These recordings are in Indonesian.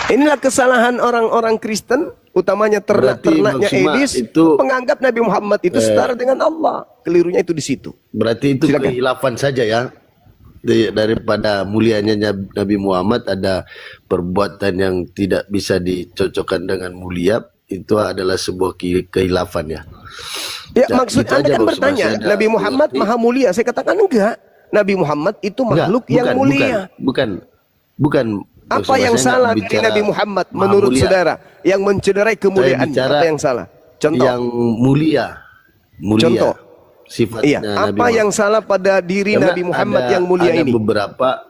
Inilah kesalahan orang-orang Kristen, utamanya ternaknya Aedes, itu menganggap Nabi Muhammad itu setara dengan Allah. Kelirunya itu di situ. Berarti itu kekhilafan saja ya. Daripada mulianya Nabi Muhammad ada perbuatan yang tidak bisa dicocokkan dengan mulia, itu adalah sebuah kekhilafan ya. Ya, maksud Anda kan bertanya, Nabi Muhammad maha mulia. Saya katakan enggak. Nabi Muhammad itu makhluk yang mulia. Bukan. Apa yang salah dari Nabi Muhammad menurut saudara yang mencederai kemuliaan? Apa yang salah? Contoh. Yang mulia. Contoh. Sifatnya Apa Nabi yang salah pada diri Nabi Muhammad yang mulia ini? Ada beberapa.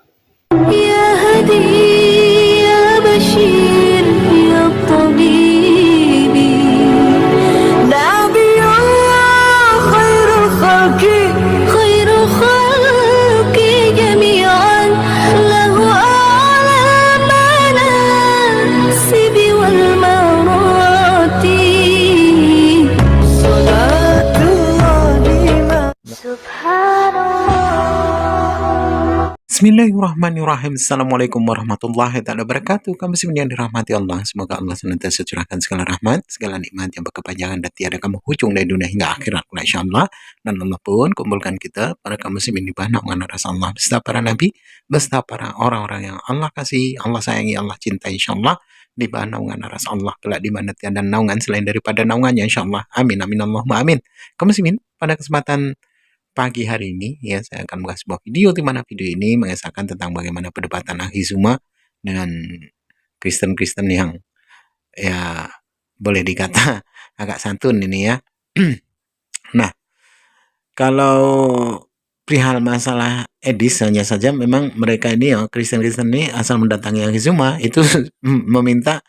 Ya Hadi, ya Bashir, ya Tabibi, Nabiullah khairul khalqi, khairul khalqi jami'an, lahu a'la manasibi wal marati, salatullah subhanallah. Bismillahirrahmanirrahim. Assalamualaikum warahmatullahi wabarakatuh. Kamu semua yang dirahmati Allah. Semoga Allah senantiasa curahkan segala rahmat, segala nikmat yang berkepanjangan dan tiada kamu hujung dari dunia hingga akhirat. Insyaallah. Dan Allah pun kumpulkan kita para kaum muslimin di bawah naungan Rasulullah, beserta para nabi, beserta para orang-orang yang Allah kasih, Allah sayangi, Allah cintai, insyaallah, di bawah naungan Rasulullah kelak di mana tiada naungan selain daripada naungannya, insyaallah. Amin amin Allahumma amin. Kaum muslimin, pada kesempatan pagi hari ini ya saya akan membahas sebuah video di mana video ini mengisahkan tentang bagaimana perdebatan akhizuma dengan Kristen-Kristen yang ya boleh dikata agak santun ini ya. Nah, kalau perihal masalah Aedes hanya saja memang mereka ini ya Kristen-Kristen ini asal mendatangi akhizuma itu meminta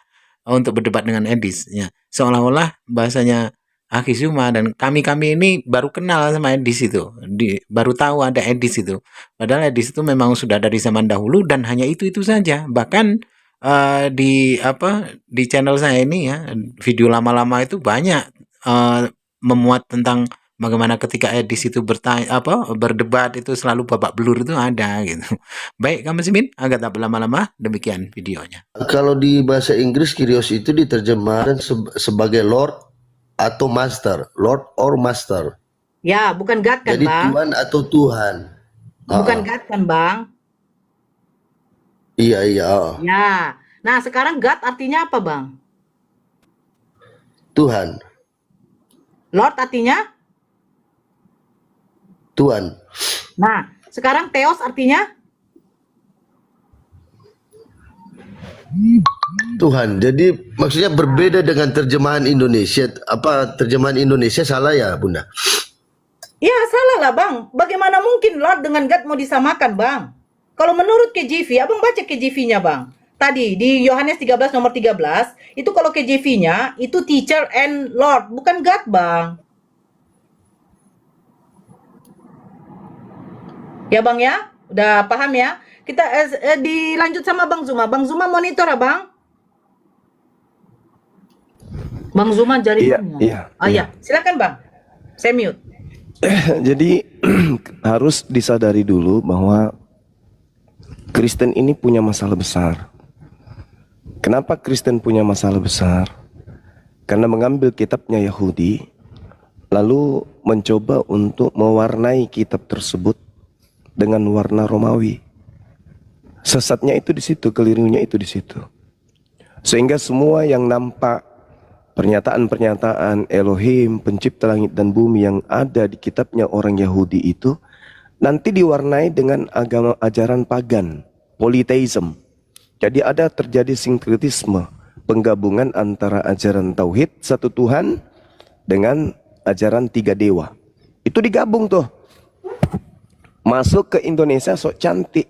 untuk berdebat dengan Aedes ya. Seolah-olah bahasanya akhizuma dan kami ini baru kenal sama Aedes itu, baru tahu ada Aedes itu. Padahal Aedes itu memang sudah dari zaman dahulu dan hanya itu saja. Bahkan di channel saya ini ya video lama-lama itu banyak memuat tentang bagaimana ketika Aedes itu berdebat itu selalu babak belur itu ada gitu. Baik kamu simin agak tak berlama-lama demikian videonya. Kalau di bahasa Inggris Kyrios itu diterjemahkan sebagai Lord atau Master, Lord or Master. Ya, bukan God kan, jadi, Bang? Tuhan atau Tuhan. Bukan God kan, Bang? Iya. Ya. Nah, sekarang God artinya apa, Bang? Tuhan. Lord artinya? Tuhan. Nah, sekarang Theos artinya? Tuhan. Jadi maksudnya berbeda dengan terjemahan Indonesia. Apa terjemahan Indonesia salah ya, Bunda? Ya, salah lah, Bang. Bagaimana mungkin Lord dengan God mau disamakan, Bang? Kalau menurut KJV, Abang baca KJV-nya, Bang. Tadi di Yohanes 13 nomor 13, itu kalau KJV-nya itu teacher and Lord, bukan God, Bang. Ya, Bang ya? Udah paham ya? Kita dilanjut sama Bang Zuma. Bang Zuma monitor, Bang. Bang Zuma jaringannya. Iya. Silakan, Bang. Saya mute. Jadi harus disadari dulu bahwa Kristen ini punya masalah besar. Kenapa Kristen punya masalah besar? Karena mengambil kitabnya Yahudi lalu mencoba untuk mewarnai kitab tersebut dengan warna Romawi. Sesatnya itu di situ, kelirunya itu di situ. Sehingga semua yang nampak pernyataan-pernyataan Elohim, pencipta langit dan bumi yang ada di kitabnya orang Yahudi itu nanti diwarnai dengan agama ajaran pagan, polytheism. Jadi ada terjadi sinkretisme, penggabungan antara ajaran tauhid satu Tuhan dengan ajaran tiga dewa. Itu digabung tuh. Masuk ke Indonesia sok cantik.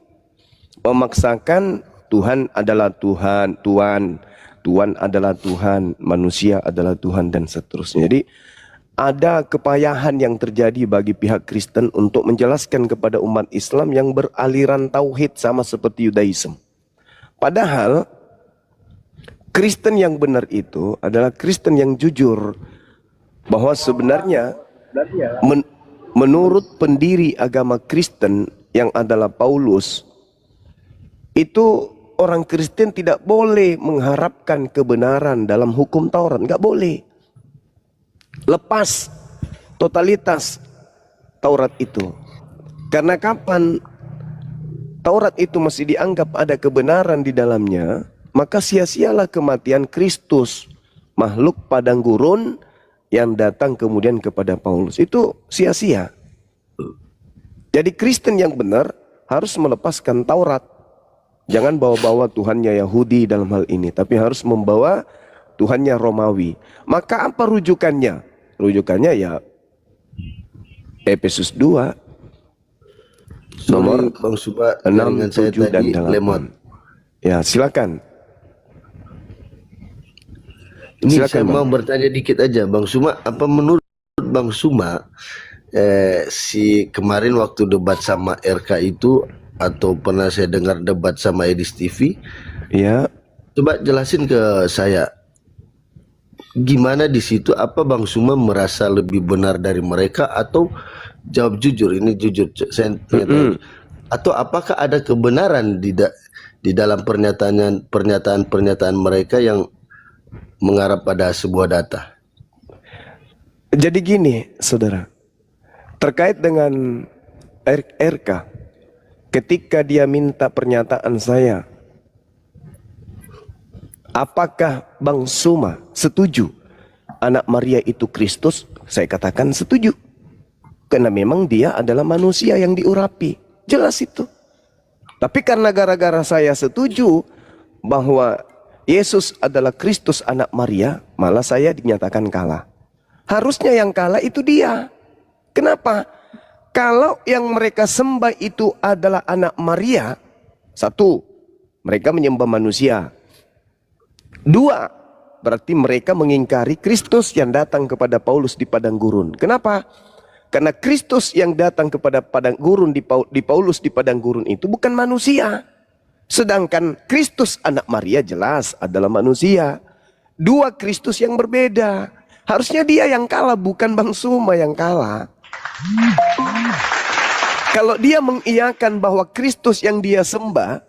Memaksakan Tuhan adalah Tuhan, Tuhan adalah Tuhan, manusia adalah Tuhan dan seterusnya. Jadi ada kepayahan yang terjadi bagi pihak Kristen untuk menjelaskan kepada umat Islam yang beraliran tauhid sama seperti Yudaism. Padahal Kristen yang benar itu adalah Kristen yang jujur bahwa sebenarnya menurut pendiri agama Kristen yang adalah Paulus itu orang Kristen tidak boleh mengharapkan kebenaran dalam hukum Taurat, nggak boleh. Lepas totalitas Taurat itu. Karena kapan Taurat itu masih dianggap ada kebenaran di dalamnya, maka sia-sialah kematian Kristus, makhluk padang gurun yang datang kemudian kepada Paulus. Itu sia-sia. Jadi Kristen yang benar harus melepaskan Taurat. Jangan bawa-bawa Tuhannya Yahudi dalam hal ini, tapi harus membawa Tuhannya Romawi. Maka apa rujukannya? Rujukannya ya Efesus 2 nomor Bang Suba, 6, jaringan saya 7 dan tadi 8. lemot. Ya, silakan. Ini Silakan, saya Bang. mau bertanya dikit aja, Bang Suma. Apa menurut Bang Suma si kemarin waktu debat sama RK itu, atau pernah saya dengar debat sama Edis TV, Ya, coba jelasin ke saya gimana di situ, apa Bang Suma merasa lebih benar dari mereka, atau jawab jujur, ini jujur saya pengen tahu. Atau apakah ada kebenaran di dalam pernyataan mereka yang mengarah pada sebuah data? jadi gini, saudara. Terkait dengan RK, ketika dia minta pernyataan saya, apakah Bang Suma setuju anak Maria itu Kristus? Saya katakan setuju. Karena memang dia adalah manusia yang diurapi. Jelas itu. Tapi karena gara-gara saya setuju bahwa Yesus adalah Kristus anak Maria, malah saya dinyatakan kalah. Harusnya yang kalah itu dia. Kenapa? Kalau yang mereka sembah itu adalah anak Maria, satu, mereka menyembah manusia. Dua, berarti mereka mengingkari Kristus yang datang kepada Paulus di padang gurun. Kenapa? Karena Kristus yang datang kepada padang gurun di Paulus di padang gurun itu bukan manusia. Sedangkan Kristus anak Maria jelas adalah manusia. Dua Kristus yang berbeda. Harusnya dia yang kalah, bukan Bang Suma yang kalah. Kalau dia mengiyakan bahwa Kristus yang dia sembah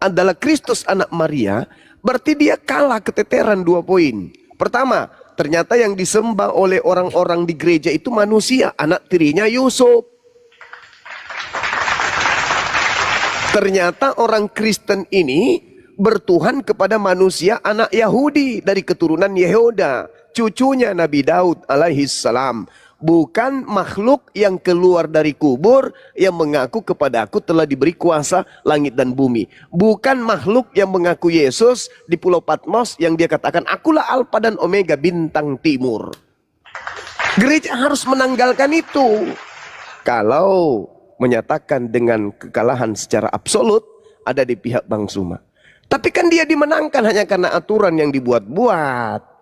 adalah Kristus anak Maria, berarti dia kalah keteteran 2 poin. Pertama, ternyata yang disembah oleh orang-orang di gereja itu manusia, anak tirinya Yusuf. Ternyata orang Kristen ini bertuhan kepada manusia anak Yahudi dari keturunan Yehuda, cucunya Nabi Daud alaihissalam. Bukan makhluk yang keluar dari kubur yang mengaku kepada aku telah diberi kuasa langit dan bumi. Bukan makhluk yang mengaku Yesus di Pulau Patmos yang dia katakan akulah Alfa dan Omega, bintang timur. Gereja harus menanggalkan itu. Kalau menyatakan dengan kekalahan secara absolut ada di pihak Bang Suma. Tapi kan dia dimenangkan hanya karena aturan yang dibuat-buat.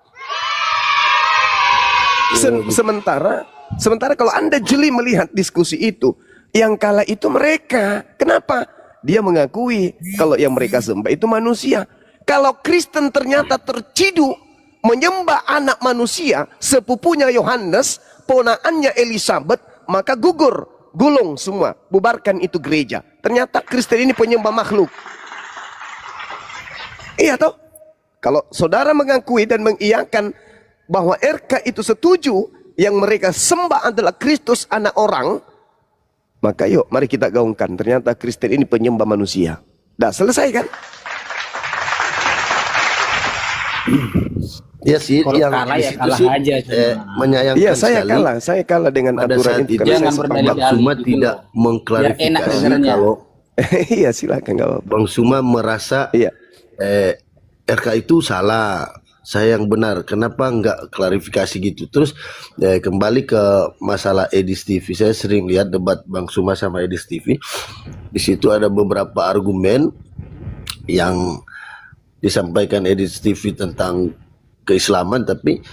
Sementara kalau Anda jeli melihat diskusi itu, yang kalah itu mereka. Kenapa? Dia mengakui kalau yang mereka sembah itu manusia. Kalau Kristen ternyata terciduk menyembah anak manusia, sepupunya Yohanes, ponaannya Elizabeth, maka gulung semua, bubarkan itu gereja. Ternyata Kristen ini penyembah makhluk. Iya toh? Kalau saudara mengakui dan mengiyakan bahwa RK itu setuju yang mereka sembah adalah Kristus anak orang, maka yuk mari kita gaungkan. Ternyata Kristen ini penyembah manusia. Dah selesai kan? Ya sih, Kalau yang kalah di ya situ kalah sih aja, menyayangkan Iya, sekali. saya kalah dengan Pada aturan saat itu. itu Karena jangan saya berdalih Bang Suma gitu tidak loh. Biar enak mengklarifikasi dengarnya. kalau iya silakan, nggak apa-apa. Bang Suma merasa Iya. RK itu salah, saya yang benar. Kenapa nggak klarifikasi gitu? Terus kembali ke masalah Edis TV. Saya sering lihat debat Bang Suma sama Edis TV. Di situ ada beberapa argumen yang disampaikan Edis TV tentang keislaman, tapi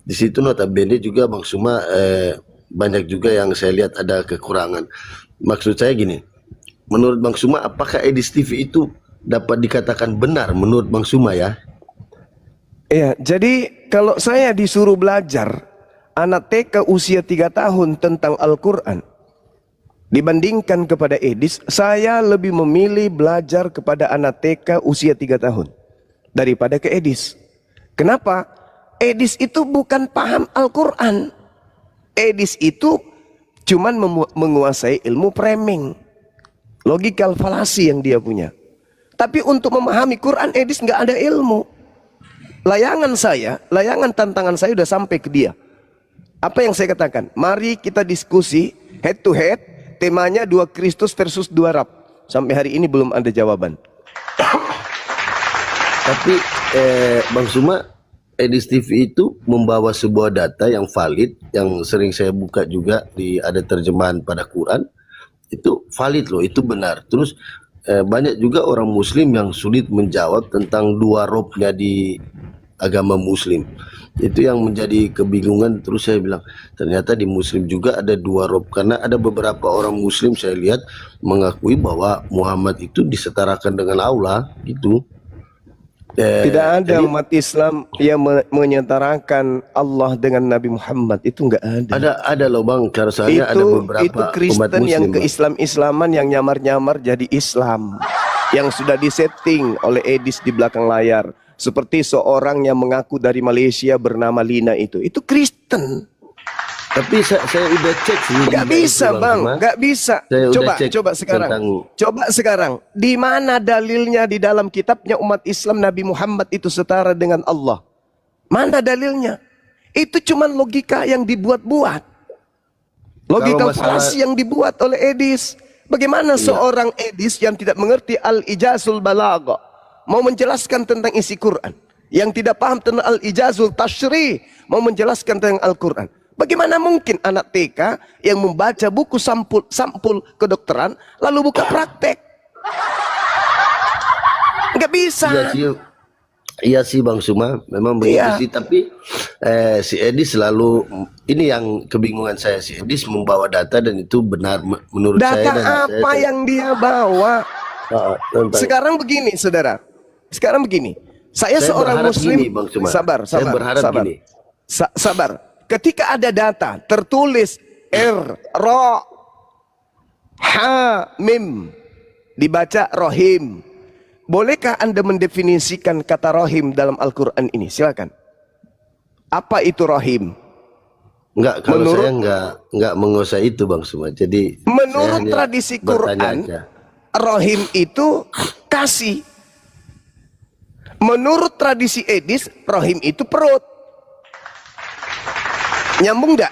di situ notabene juga Bang Suma banyak juga yang saya lihat ada kekurangan. Maksud saya gini, menurut Bang Suma, apakah Edis TV itu dapat dikatakan benar menurut Bang Suma ya? Iya, jadi kalau saya disuruh belajar anak TK usia 3 tahun tentang Al-Quran, Dibandingkan kepada Edis, saya lebih memilih belajar kepada anak TK usia 3 tahun daripada ke Edis. Kenapa? Edis itu bukan paham Al-Quran. Edis itu cuman menguasai ilmu framing, logikal falasi yang dia punya. Tapi untuk memahami Quran, Edis nggak ada ilmu. Layangan tantangan saya udah sampai ke dia. Apa yang saya katakan? Mari kita diskusi head to head. Temanya 2 Kristus versus 2 Rab. Sampai hari ini belum ada jawaban. Tapi Bang Suma, Edis TV itu membawa sebuah data yang valid, yang sering saya buka juga di ada terjemahan pada Quran. Itu valid loh, itu benar. Terus banyak juga orang Muslim yang sulit menjawab tentang 2 robnya di agama Muslim. Itu yang menjadi kebingungan. Terus saya bilang, ternyata di Muslim juga ada 2 rob. Karena ada beberapa orang Muslim saya lihat mengakui bahwa Muhammad itu disetarakan dengan Allah gitu. Tidak ada jadi, umat Islam yang menyetarakan Allah dengan Nabi Muhammad. Itu nggak ada. ada loh Bang, rasanya ada beberapa itu Kristen umat yang Muslim, ke-Islam-Islaman yang nyamar-nyamar jadi Islam, yang sudah disetting oleh Edis di belakang layar. Seperti seorang yang mengaku dari Malaysia bernama Lina itu Kristen. Tapi saya udah cek sih. Nggak bisa Bang, nggak bisa. Coba sekarang. Di mana dalilnya di dalam kitabnya umat Islam Nabi Muhammad itu setara dengan Allah? Mana dalilnya? Itu cuma logika yang dibuat-buat. Logika falasi yang dibuat oleh Edis. Bagaimana seorang Edis yang tidak mengerti Al-Ijazul Balagha mau menjelaskan tentang isi Quran, yang tidak paham tentang Al-Ijazul Tashri mau menjelaskan tentang Al-Quran? Bagaimana mungkin anak TK yang membaca buku sampul kedokteran lalu buka praktek? Nggak bisa. Iya sih Bang Suma, memang begitu sih. Tapi si Edis selalu, ini yang kebingungan saya, si Edis membawa data dan itu benar menurut saya. Data apa yang dia bawa? Sekarang begini saudara, saya seorang Muslim. Gini, Bang Suma. Sabar. Gini. Sabar. Ketika ada data tertulis Ra Ha Mim dibaca Rohim, bolehkah Anda mendefinisikan kata Rohim dalam Al-Quran ini? Silakan. Apa itu Rohim? Enggak, kalau saya enggak menguasai itu Bang Suma. Jadi menurut tradisi Quran, Rohim itu kasih. Menurut tradisi Edis, Rohim itu perut. Nyambung enggak?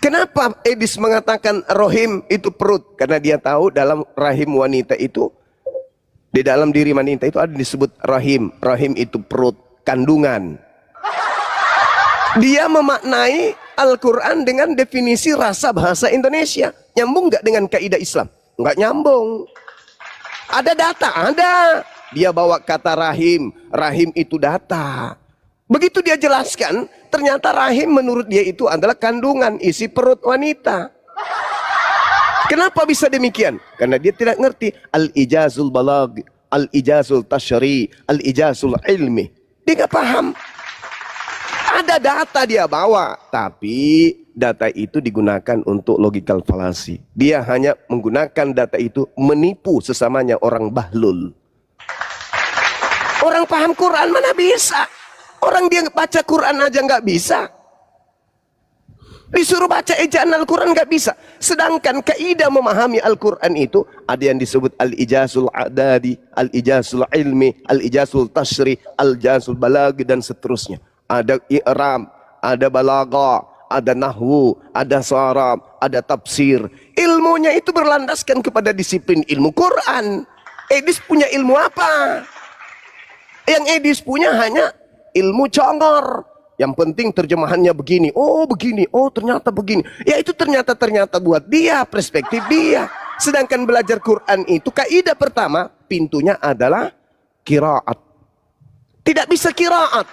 Kenapa Edis mengatakan Rohim itu perut? Karena dia tahu dalam rahim wanita itu, di dalam diri wanita itu ada disebut rahim. Rahim itu perut, kandungan. Dia memaknai Al-Quran dengan definisi rasa bahasa Indonesia. Nyambung nggak dengan kaidah Islam? Nggak nyambung. Ada data, ada. Dia bawa kata rahim. Rahim itu data. Begitu dia jelaskan, ternyata rahim menurut dia itu adalah kandungan, isi perut wanita. Kenapa bisa demikian? Karena dia tidak ngerti Al-Ijazul Balag, Al-Ijazul Tashri, Al-Ijazul Ilmi. Dia nggak paham. Ada data dia bawa, tapi data itu digunakan untuk logikal falasi. Dia hanya menggunakan data itu menipu sesamanya orang bahlul. Orang paham Quran mana bisa? Orang dia baca Quran aja nggak bisa. Disuruh baca ejaan Al-Quran nggak bisa. Sedangkan kaidah memahami Al-Quran itu ada yang disebut Al-Ijazul Adadi, Al-Ijazul Ilmi, Al-Ijazul Tashri, Al-Ijazul Balagh dan seterusnya. Ada i'rab, ada balagha, ada nahwu, ada sarab, ada tafsir. Ilmunya itu berlandaskan kepada disiplin ilmu Quran. Edis punya ilmu apa? Yang Edis punya hanya ilmu congor. Yang penting terjemahannya begini. Oh begini, oh ternyata begini. Ya itu ternyata buat dia, perspektif dia. Sedangkan belajar Quran itu kaidah pertama, pintunya adalah qiraat. Tidak bisa qiraat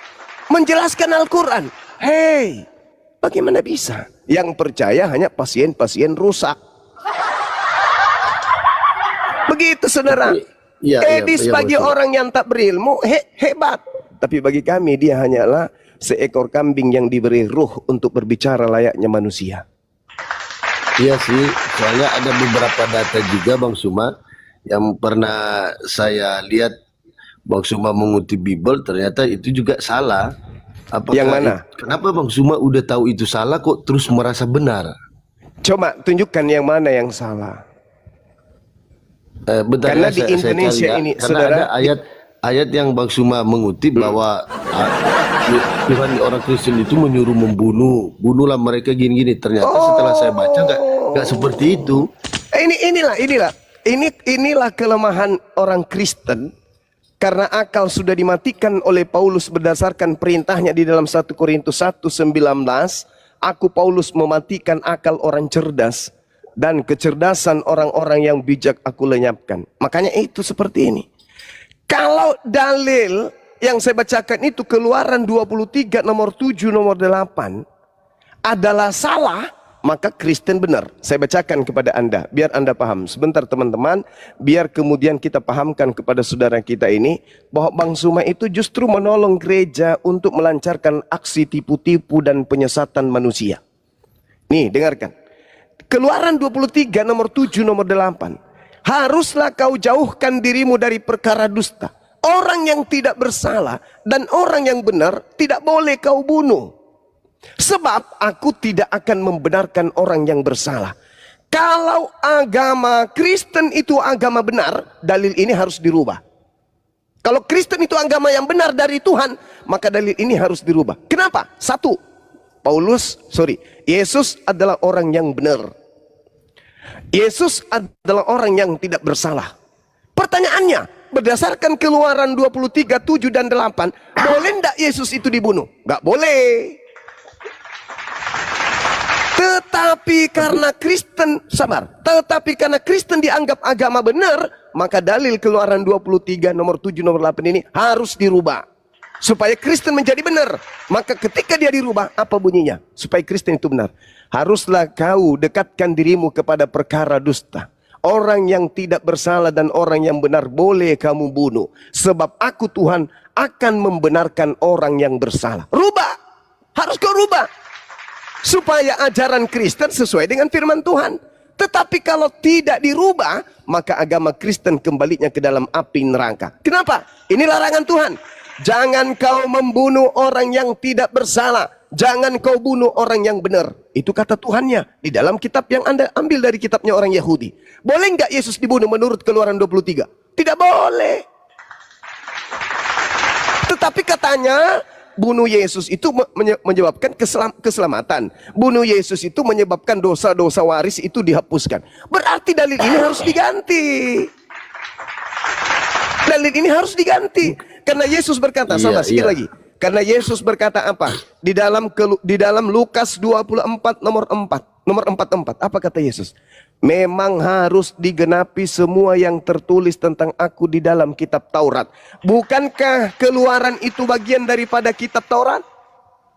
menjelaskan Al-Quran. Hei, bagaimana bisa? Yang percaya hanya pasien-pasien rusak. Begitu saudara. Edis bagi orang yang tak berilmu hebat. Tapi bagi kami dia hanyalah seekor kambing yang diberi ruh untuk berbicara layaknya manusia. Iya sih, soalnya ada beberapa data juga Bang Suma yang pernah saya lihat Bang Suma mengutip Bible ternyata itu juga salah. Yang Apakah mana? kenapa Bang Suma udah tahu itu salah kok terus merasa benar? Coba tunjukkan yang mana yang salah. Bentar Karena ya, di Indonesia cari ya. ini, Karena saudara, ada ayat yang Bang Suma mengutip bahwa Tuhan orang Kristen itu menyuruh membunuh, bunuhlah mereka gini-gini. Ternyata setelah saya baca nggak seperti itu. Inilah kelemahan orang Kristen karena akal sudah dimatikan oleh Paulus berdasarkan perintahnya di dalam 1 Korintus 1:19. Aku Paulus mematikan akal orang cerdas dan kecerdasan orang-orang yang bijak aku lenyapkan. Makanya itu seperti ini. Kalau dalil yang saya bacakan itu Keluaran 23 nomor 7 nomor 8 adalah salah, maka Kristen benar. Saya bacakan kepada Anda biar Anda paham. Sebentar teman-teman, biar kemudian kita pahamkan kepada saudara kita ini bahwa Bang Suma itu justru menolong gereja untuk melancarkan aksi tipu-tipu dan penyesatan manusia. Nih, dengarkan. Keluaran 23 nomor 7 nomor 8. Haruslah kau jauhkan dirimu dari perkara dusta. Orang yang tidak bersalah dan orang yang benar tidak boleh kau bunuh. Sebab aku tidak akan membenarkan orang yang bersalah. Kalau agama Kristen itu agama benar, dalil ini harus dirubah. Kalau Kristen itu agama yang benar dari Tuhan, maka dalil ini harus dirubah. Kenapa? Satu, Yesus adalah orang yang benar. Yesus adalah orang yang tidak bersalah. Pertanyaannya, berdasarkan Keluaran 23, 7 dan 8, boleh tidak Yesus itu dibunuh? Nggak boleh. Tetapi karena Kristen dianggap agama benar, maka dalil Keluaran 23 nomor 7 nomor 8 ini harus dirubah. Supaya Kristen menjadi benar. Maka ketika dia dirubah, apa bunyinya? Supaya Kristen itu benar. Haruslah kau dekatkan dirimu kepada perkara dusta. Orang yang tidak bersalah dan orang yang benar boleh kamu bunuh. Sebab aku Tuhan akan membenarkan orang yang bersalah. Rubah. Harus kau rubah. Supaya ajaran Kristen sesuai dengan firman Tuhan. Tetapi kalau tidak dirubah, maka agama Kristen kembalinya ke dalam api neraka. Kenapa? Ini larangan Tuhan. Jangan kau membunuh orang yang tidak bersalah. Jangan kau bunuh orang yang benar. Itu kata Tuhannya di dalam kitab yang Anda ambil dari kitabnya orang Yahudi. Boleh nggak Yesus dibunuh menurut Keluaran 23? Tidak boleh. Tetapi katanya bunuh Yesus itu menyebabkan keselamatan. Bunuh Yesus itu menyebabkan dosa-dosa waris itu dihapuskan. Berarti dalil ini harus diganti. Dalil ini harus diganti. Karena Yesus berkata, sekali lagi. Karena Yesus berkata apa? Di dalam Lukas 24 nomor 44. Apa kata Yesus? Memang harus digenapi semua yang tertulis tentang aku di dalam kitab Taurat. Bukankah Keluaran itu bagian daripada kitab Taurat?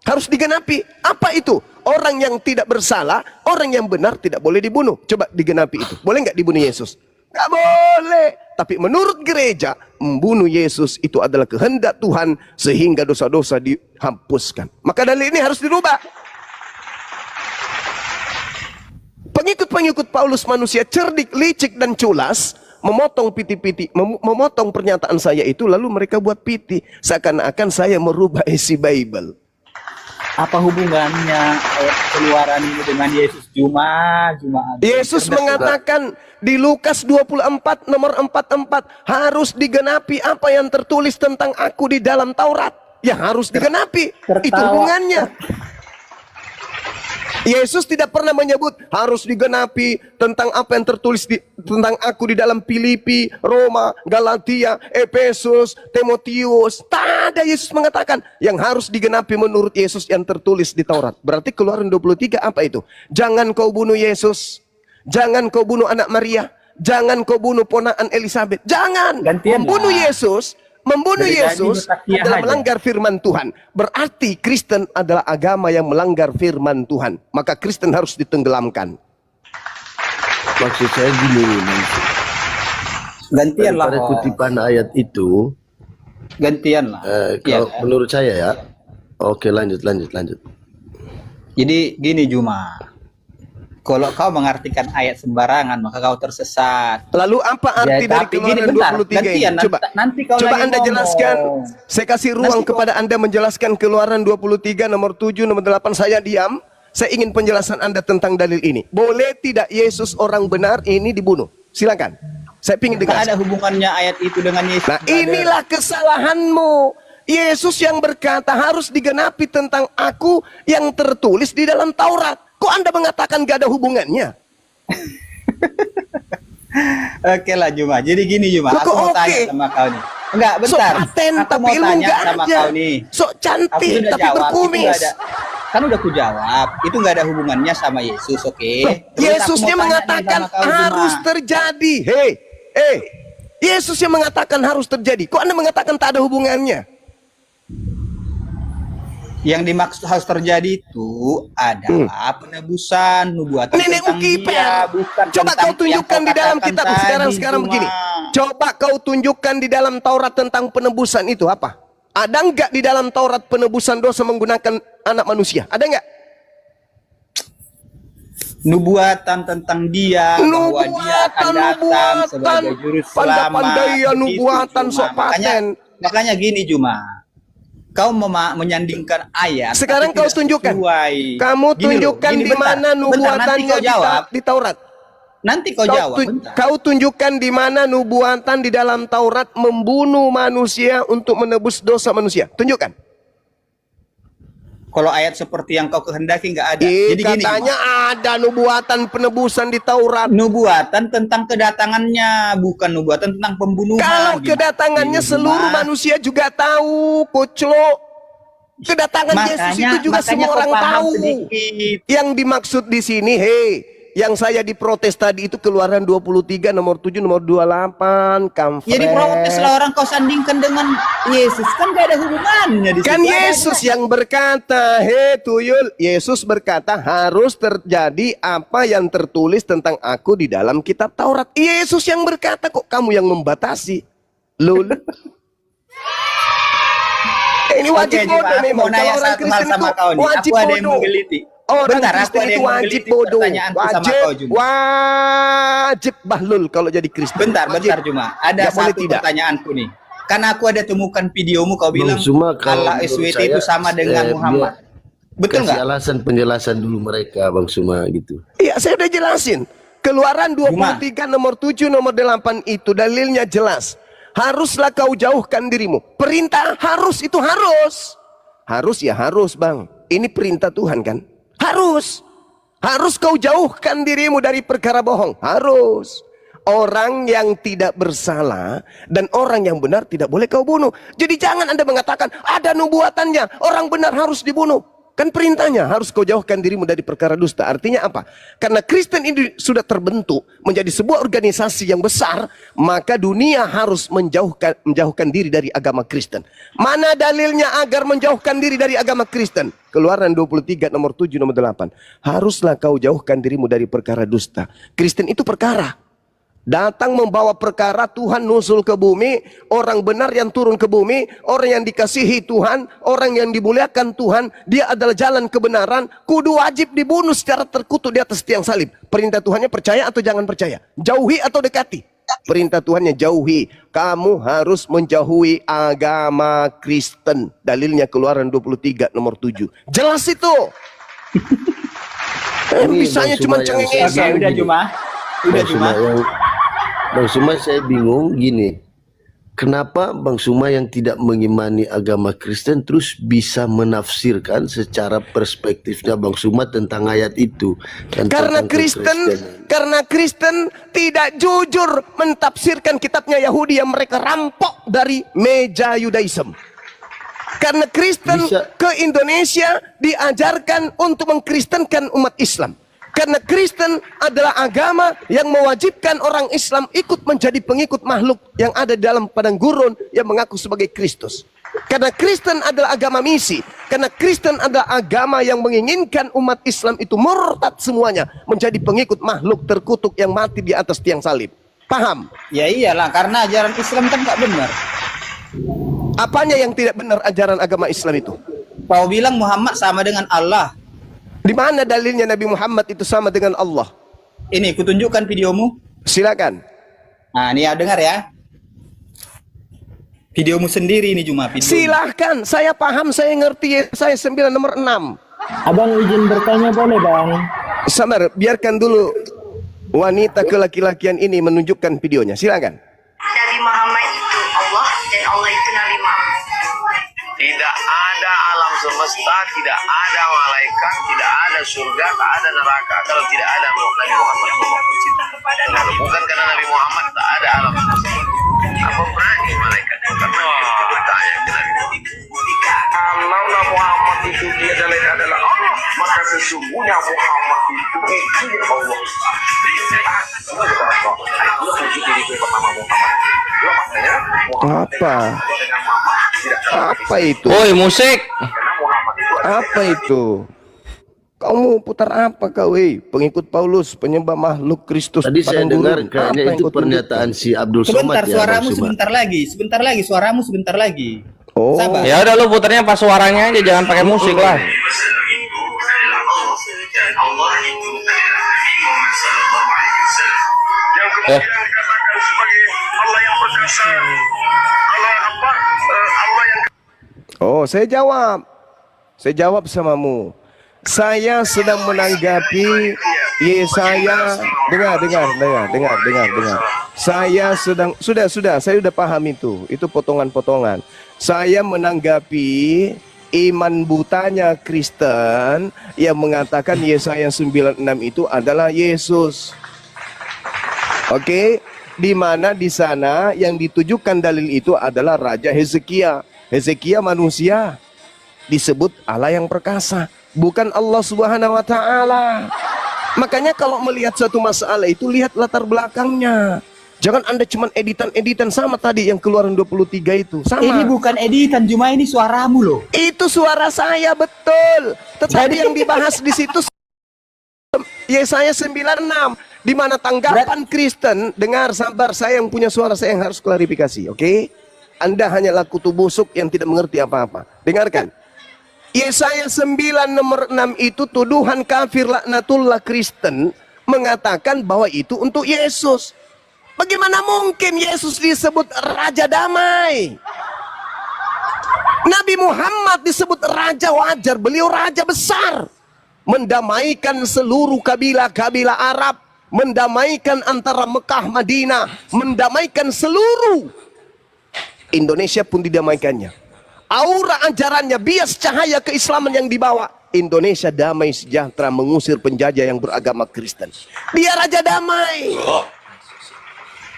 Harus digenapi. Apa itu? Orang yang tidak bersalah, orang yang benar tidak boleh dibunuh. Coba digenapi itu. Boleh nggak dibunuh Yesus? Nggak boleh. Tapi menurut gereja, membunuh Yesus itu adalah kehendak Tuhan sehingga dosa-dosa dihapuskan. Maka dalil ini harus dirubah. Pengikut-pengikut Paulus manusia cerdik, licik dan culas memotong piti-piti, memotong pernyataan saya itu lalu mereka buat piti seakan-akan saya merubah isi Bible. Apa hubungannya ayat Keluaran ini dengan Yesus Jumat? Yesus mengatakan di Lukas 24 nomor 44 harus digenapi apa yang tertulis tentang aku di dalam Taurat. Ya harus digenapi. Itu hubungannya. Yesus tidak pernah menyebut harus digenapi tentang apa yang tertulis tentang aku di dalam Filipi, Roma, Galatia, Efesus, Timotius. Tak ada Yesus mengatakan yang harus digenapi menurut Yesus yang tertulis di Taurat. Berarti Keluaran 23 apa itu? Jangan kau bunuh Yesus. Jangan kau bunuh anak Maria. Jangan kau bunuh ponakan Elizabeth. Jangan. Membunuh Yesus. Membunuh Yesus adalah melanggar firman Tuhan. Berarti Kristen adalah agama yang melanggar firman Tuhan. Maka Kristen harus ditenggelamkan. Maksud saya gini, gantian lah. Pada kutipan ayat itu, Gantian lah. kalau menurut saya ya. Oke, lanjut. Jadi gini Juma. Kalau kau mengartikan ayat sembarangan, maka kau tersesat. Lalu apa arti dari tapi gini, Keluaran bentar, 23 ini? gantian, Coba. nanti kau Coba lagi Anda ngomong. jelaskan. Saya kasih ruang Nanti kau- kepada Anda menjelaskan Keluaran 23 nomor 7 nomor 8. Saya diam. Saya ingin penjelasan Anda tentang dalil ini. Boleh tidak Yesus orang benar ini dibunuh? Silakan. Saya ingin Nggak dengar. ada hubungannya ayat itu dengan Yesus. Nah, Nggak ada. inilah kesalahanmu. Yesus yang berkata harus digenapi tentang aku yang tertulis di dalam Taurat. Kok Anda mengatakan gak ada hubungannya? Oke lah Juma. Jadi gini Juma, Loh, aku kok mau oke? tanya sama kau nih. Enggak, Sok bentar. paten Aku tapi mau ilmu tanya gak sama ada. kau nih. Sok Aku cantik sudah tapi jawab, itu berkumis. nggak ada. Kan udah ku jawab, itu nggak ada hubungannya sama Yesus, oke? Loh, Terus aku Yesusnya mau tanya nih mengatakan sama kau, Juma. harus terjadi. Hei, Yesus yang mengatakan harus terjadi. Kok Anda mengatakan tak ada hubungannya? Yang dimaksud harus terjadi itu adalah penebusan nubuatan Nenek tentang Ukiper. dia, bukan Coba tentang kau tunjukkan yang di dalam katakan kitab tadi, sekarang Juma. begini. Coba kau tunjukkan di dalam Taurat tentang penebusan itu apa? Ada enggak di dalam Taurat penebusan dosa menggunakan anak manusia? Ada enggak? Nubuatan tentang dia, bahwa dia akan datang sebagai juru selamat. Pandai-pandaian Begitu, nubuatan Juma. sok paten. Makanya gini Juma, kau menyandingkan ayat. Sekarang tapi kau tidak tunjukkan. sesuai. Kamu Gini loh, tunjukkan gini, di bentar. mana Bentar, nanti nubuatannya kau jawab. di Taurat. Nanti kau jawab. Bentar. Kau tunjukkan di mana nubuatan di dalam Taurat membunuh manusia untuk menebus dosa manusia. Tunjukkan. Kalau ayat seperti yang kau kehendaki nggak ada. Jadi gini, Katanya ada nubuatan penebusan di Taurat. nubuatan tentang kedatangannya, bukan nubuatan tentang pembunuhan. Kalau Gimana? kedatangannya Ini, seluruh Juma. manusia juga tahu, Koclo. Kedatangan Yesus itu juga semua kau orang paham tahu. sedikit. Yang dimaksud di sini, yang saya diprotes tadi itu Keluaran 23 nomor 7 nomor 28, kampret. Jadi protes lah orang kau sandingkan dengan Yesus, kan gak ada hubungannya di Kan situ. Yesus yang berkata, tuyul, Yesus berkata harus terjadi apa yang tertulis tentang aku di dalam kitab Taurat. Yesus yang berkata, kok kamu yang membatasi? Lul. Ini wajib Oke, Juma, bodoh aku memang. mau nanya Kalau orang satu hal Kristen sama itu kau nih. wajib Aku ada yang bodoh. menggeliti. Orang Bentar, aku Kristen ada itu yang wajib menggeliti bodoh. pertanyaanku sama Wajib, kau, Juma. wajib bahlul kalau jadi Kristen. Bentar, Wajib. bentar Juma. Ada Nggak boleh satu tidak. pertanyaanku nih. Karena aku ada temukan videomu kau bilang Zuma, kalau Allah menurut SWT saya, itu sama dengan Muhammad. Betul Kasih nggak? alasan penjelasan dulu mereka, Bang Suma gitu. Iya, saya udah jelasin. Keluaran 23 nomor 7 nomor 8 itu dalilnya jelas. Haruslah kau jauhkan dirimu. Perintah harus itu harus. Harus ya harus, Bang. Ini perintah Tuhan kan? Harus. Harus kau jauhkan dirimu dari perkara bohong. Harus. Orang yang tidak bersalah dan orang yang benar tidak boleh kau bunuh. Jadi jangan Anda mengatakan ada nubuatannya, orang benar harus dibunuh. Kan perintahnya harus kau jauhkan dirimu dari perkara dusta. Artinya apa? Karena Kristen ini sudah terbentuk menjadi sebuah organisasi yang besar, maka dunia harus menjauhkan diri dari agama Kristen. Mana dalilnya agar menjauhkan diri dari agama Kristen? Keluaran 23 nomor 7 nomor 8. Haruslah kau jauhkan dirimu dari perkara dusta. Kristen itu perkara. Datang membawa perkara, Tuhan nusul ke bumi, orang benar yang turun ke bumi, orang yang dikasihi Tuhan, orang yang dimuliakan Tuhan, dia adalah jalan kebenaran, kudu wajib dibunuh secara terkutuk di atas tiang salib. Perintah Tuhannya percaya atau jangan percaya? Jauhi atau dekati? Perintah Tuhannya jauhi. Kamu harus menjauhi agama Kristen. Dalilnya Keluaran 23 nomor 7. Jelas itu. Bisanya Bang cuma Suma yang cengengesan. Oke, udah Juma. Udah Juma. Bang Suma saya bingung gini. Kenapa Bang Suma yang tidak mengimani agama Kristen terus bisa menafsirkan secara perspektifnya Bang Suma tentang ayat itu? Dan Karena tentang Kristen tidak jujur mentafsirkan kitabnya Yahudi yang mereka rampok dari meja Yudaism. Karena Kristen ke Indonesia diajarkan untuk mengkristenkan umat Islam. Karena Kristen adalah agama yang mewajibkan orang Islam ikut menjadi pengikut makhluk yang ada di dalam padang gurun yang mengaku sebagai Kristus. Karena Kristen adalah agama misi. Karena Kristen adalah agama yang menginginkan umat Islam itu murtad semuanya, menjadi pengikut makhluk terkutuk yang mati di atas tiang salib. Paham? Ya iyalah, karena ajaran Islam kan nggak benar. Apanya yang tidak benar ajaran agama Islam itu? Kau bilang Muhammad sama dengan Allah. Di mana dalilnya Nabi Muhammad itu sama dengan Allah? Ini kutunjukkan videomu. Silakan. Nah, ini ya, dengar ya. Videomu sendiri ini cuma video. Silahkan, saya paham, saya ngerti. Saya 9 nomor 6. Abang izin bertanya boleh bang? Sabar, biarkan dulu wanita kelaki-lakian ini menunjukkan videonya. Silakan. Nabi Muhammad itu Allah dan Allah itu Nabi Muhammad. Tidak ada alam semesta, tidak ada malaikat, tidak ada surga, tak ada neraka kalau tidak ada Nabi Muhammad. Kalau bukan karena Nabi Muhammad tak ada alam semesta. Apa berani malaikat bertanya ke Nabi Muhammad? Kalau Muhammad itu dia adalah Allah, maka sesungguhnya Muhammad itu Allah. Apa? Apa itu? Woi musik. Apa itu? Kamu putar apa kau, pengikut Paulus, penyembah makhluk Kristus Tadi saya padang dengar gurun? Apa kayaknya yang itu kau pernyataan si Abdul Somad Sebentar, ya. suaramu Bang Suma. sebentar lagi, suaramu sebentar lagi. Oh, Sabar. Ya udah lu putarnya pas suaranya aja, jangan pakai musik lah. Yang kemudian dikatakan sebagai Allah yang perkasa, Allah apa? Allah yang oh, saya jawab. Saya jawab samamu. Saya sedang menanggapi Yesaya. Dengar. Saya sedang sudah, saya sudah paham itu. Itu potongan-potongan. Saya menanggapi iman butanya Kristen yang mengatakan Yesaya 96 itu adalah Yesus. Oke, di mana di sana yang ditujukan dalil itu adalah Raja Hezekia. Hezekia manusia, disebut Allah yang perkasa, bukan Allah Subhanahu wa taala. Makanya kalau melihat suatu masalah itu lihat latar belakangnya. Jangan Anda cuma editan sama tadi yang Keluaran 23 itu. Sama. Ini bukan editan, cuma ini suaramu loh. Itu suara saya betul. Tetapi yang dibahas di situ Yesaya 96, di mana tanggapan Kristen, dengar, sabar, saya yang punya suara, saya yang harus klarifikasi, oke? Anda hanyalah kutu busuk yang tidak mengerti apa-apa. Dengarkan. Yesaya 9 nomor 6 itu tuduhan kafir laknatullah Kristen mengatakan bahwa itu untuk Yesus. Bagaimana mungkin Yesus disebut Raja Damai? Nabi Muhammad disebut Raja wajar, beliau Raja besar. Mendamaikan seluruh kabilah-kabilah Arab, mendamaikan antara Mekah, Madinah, mendamaikan seluruh Indonesia pun didamaikannya. Aura ajarannya, bias cahaya keislaman yang dibawa. Indonesia damai sejahtera, mengusir penjajah yang beragama Kristen. Dia Raja Damai.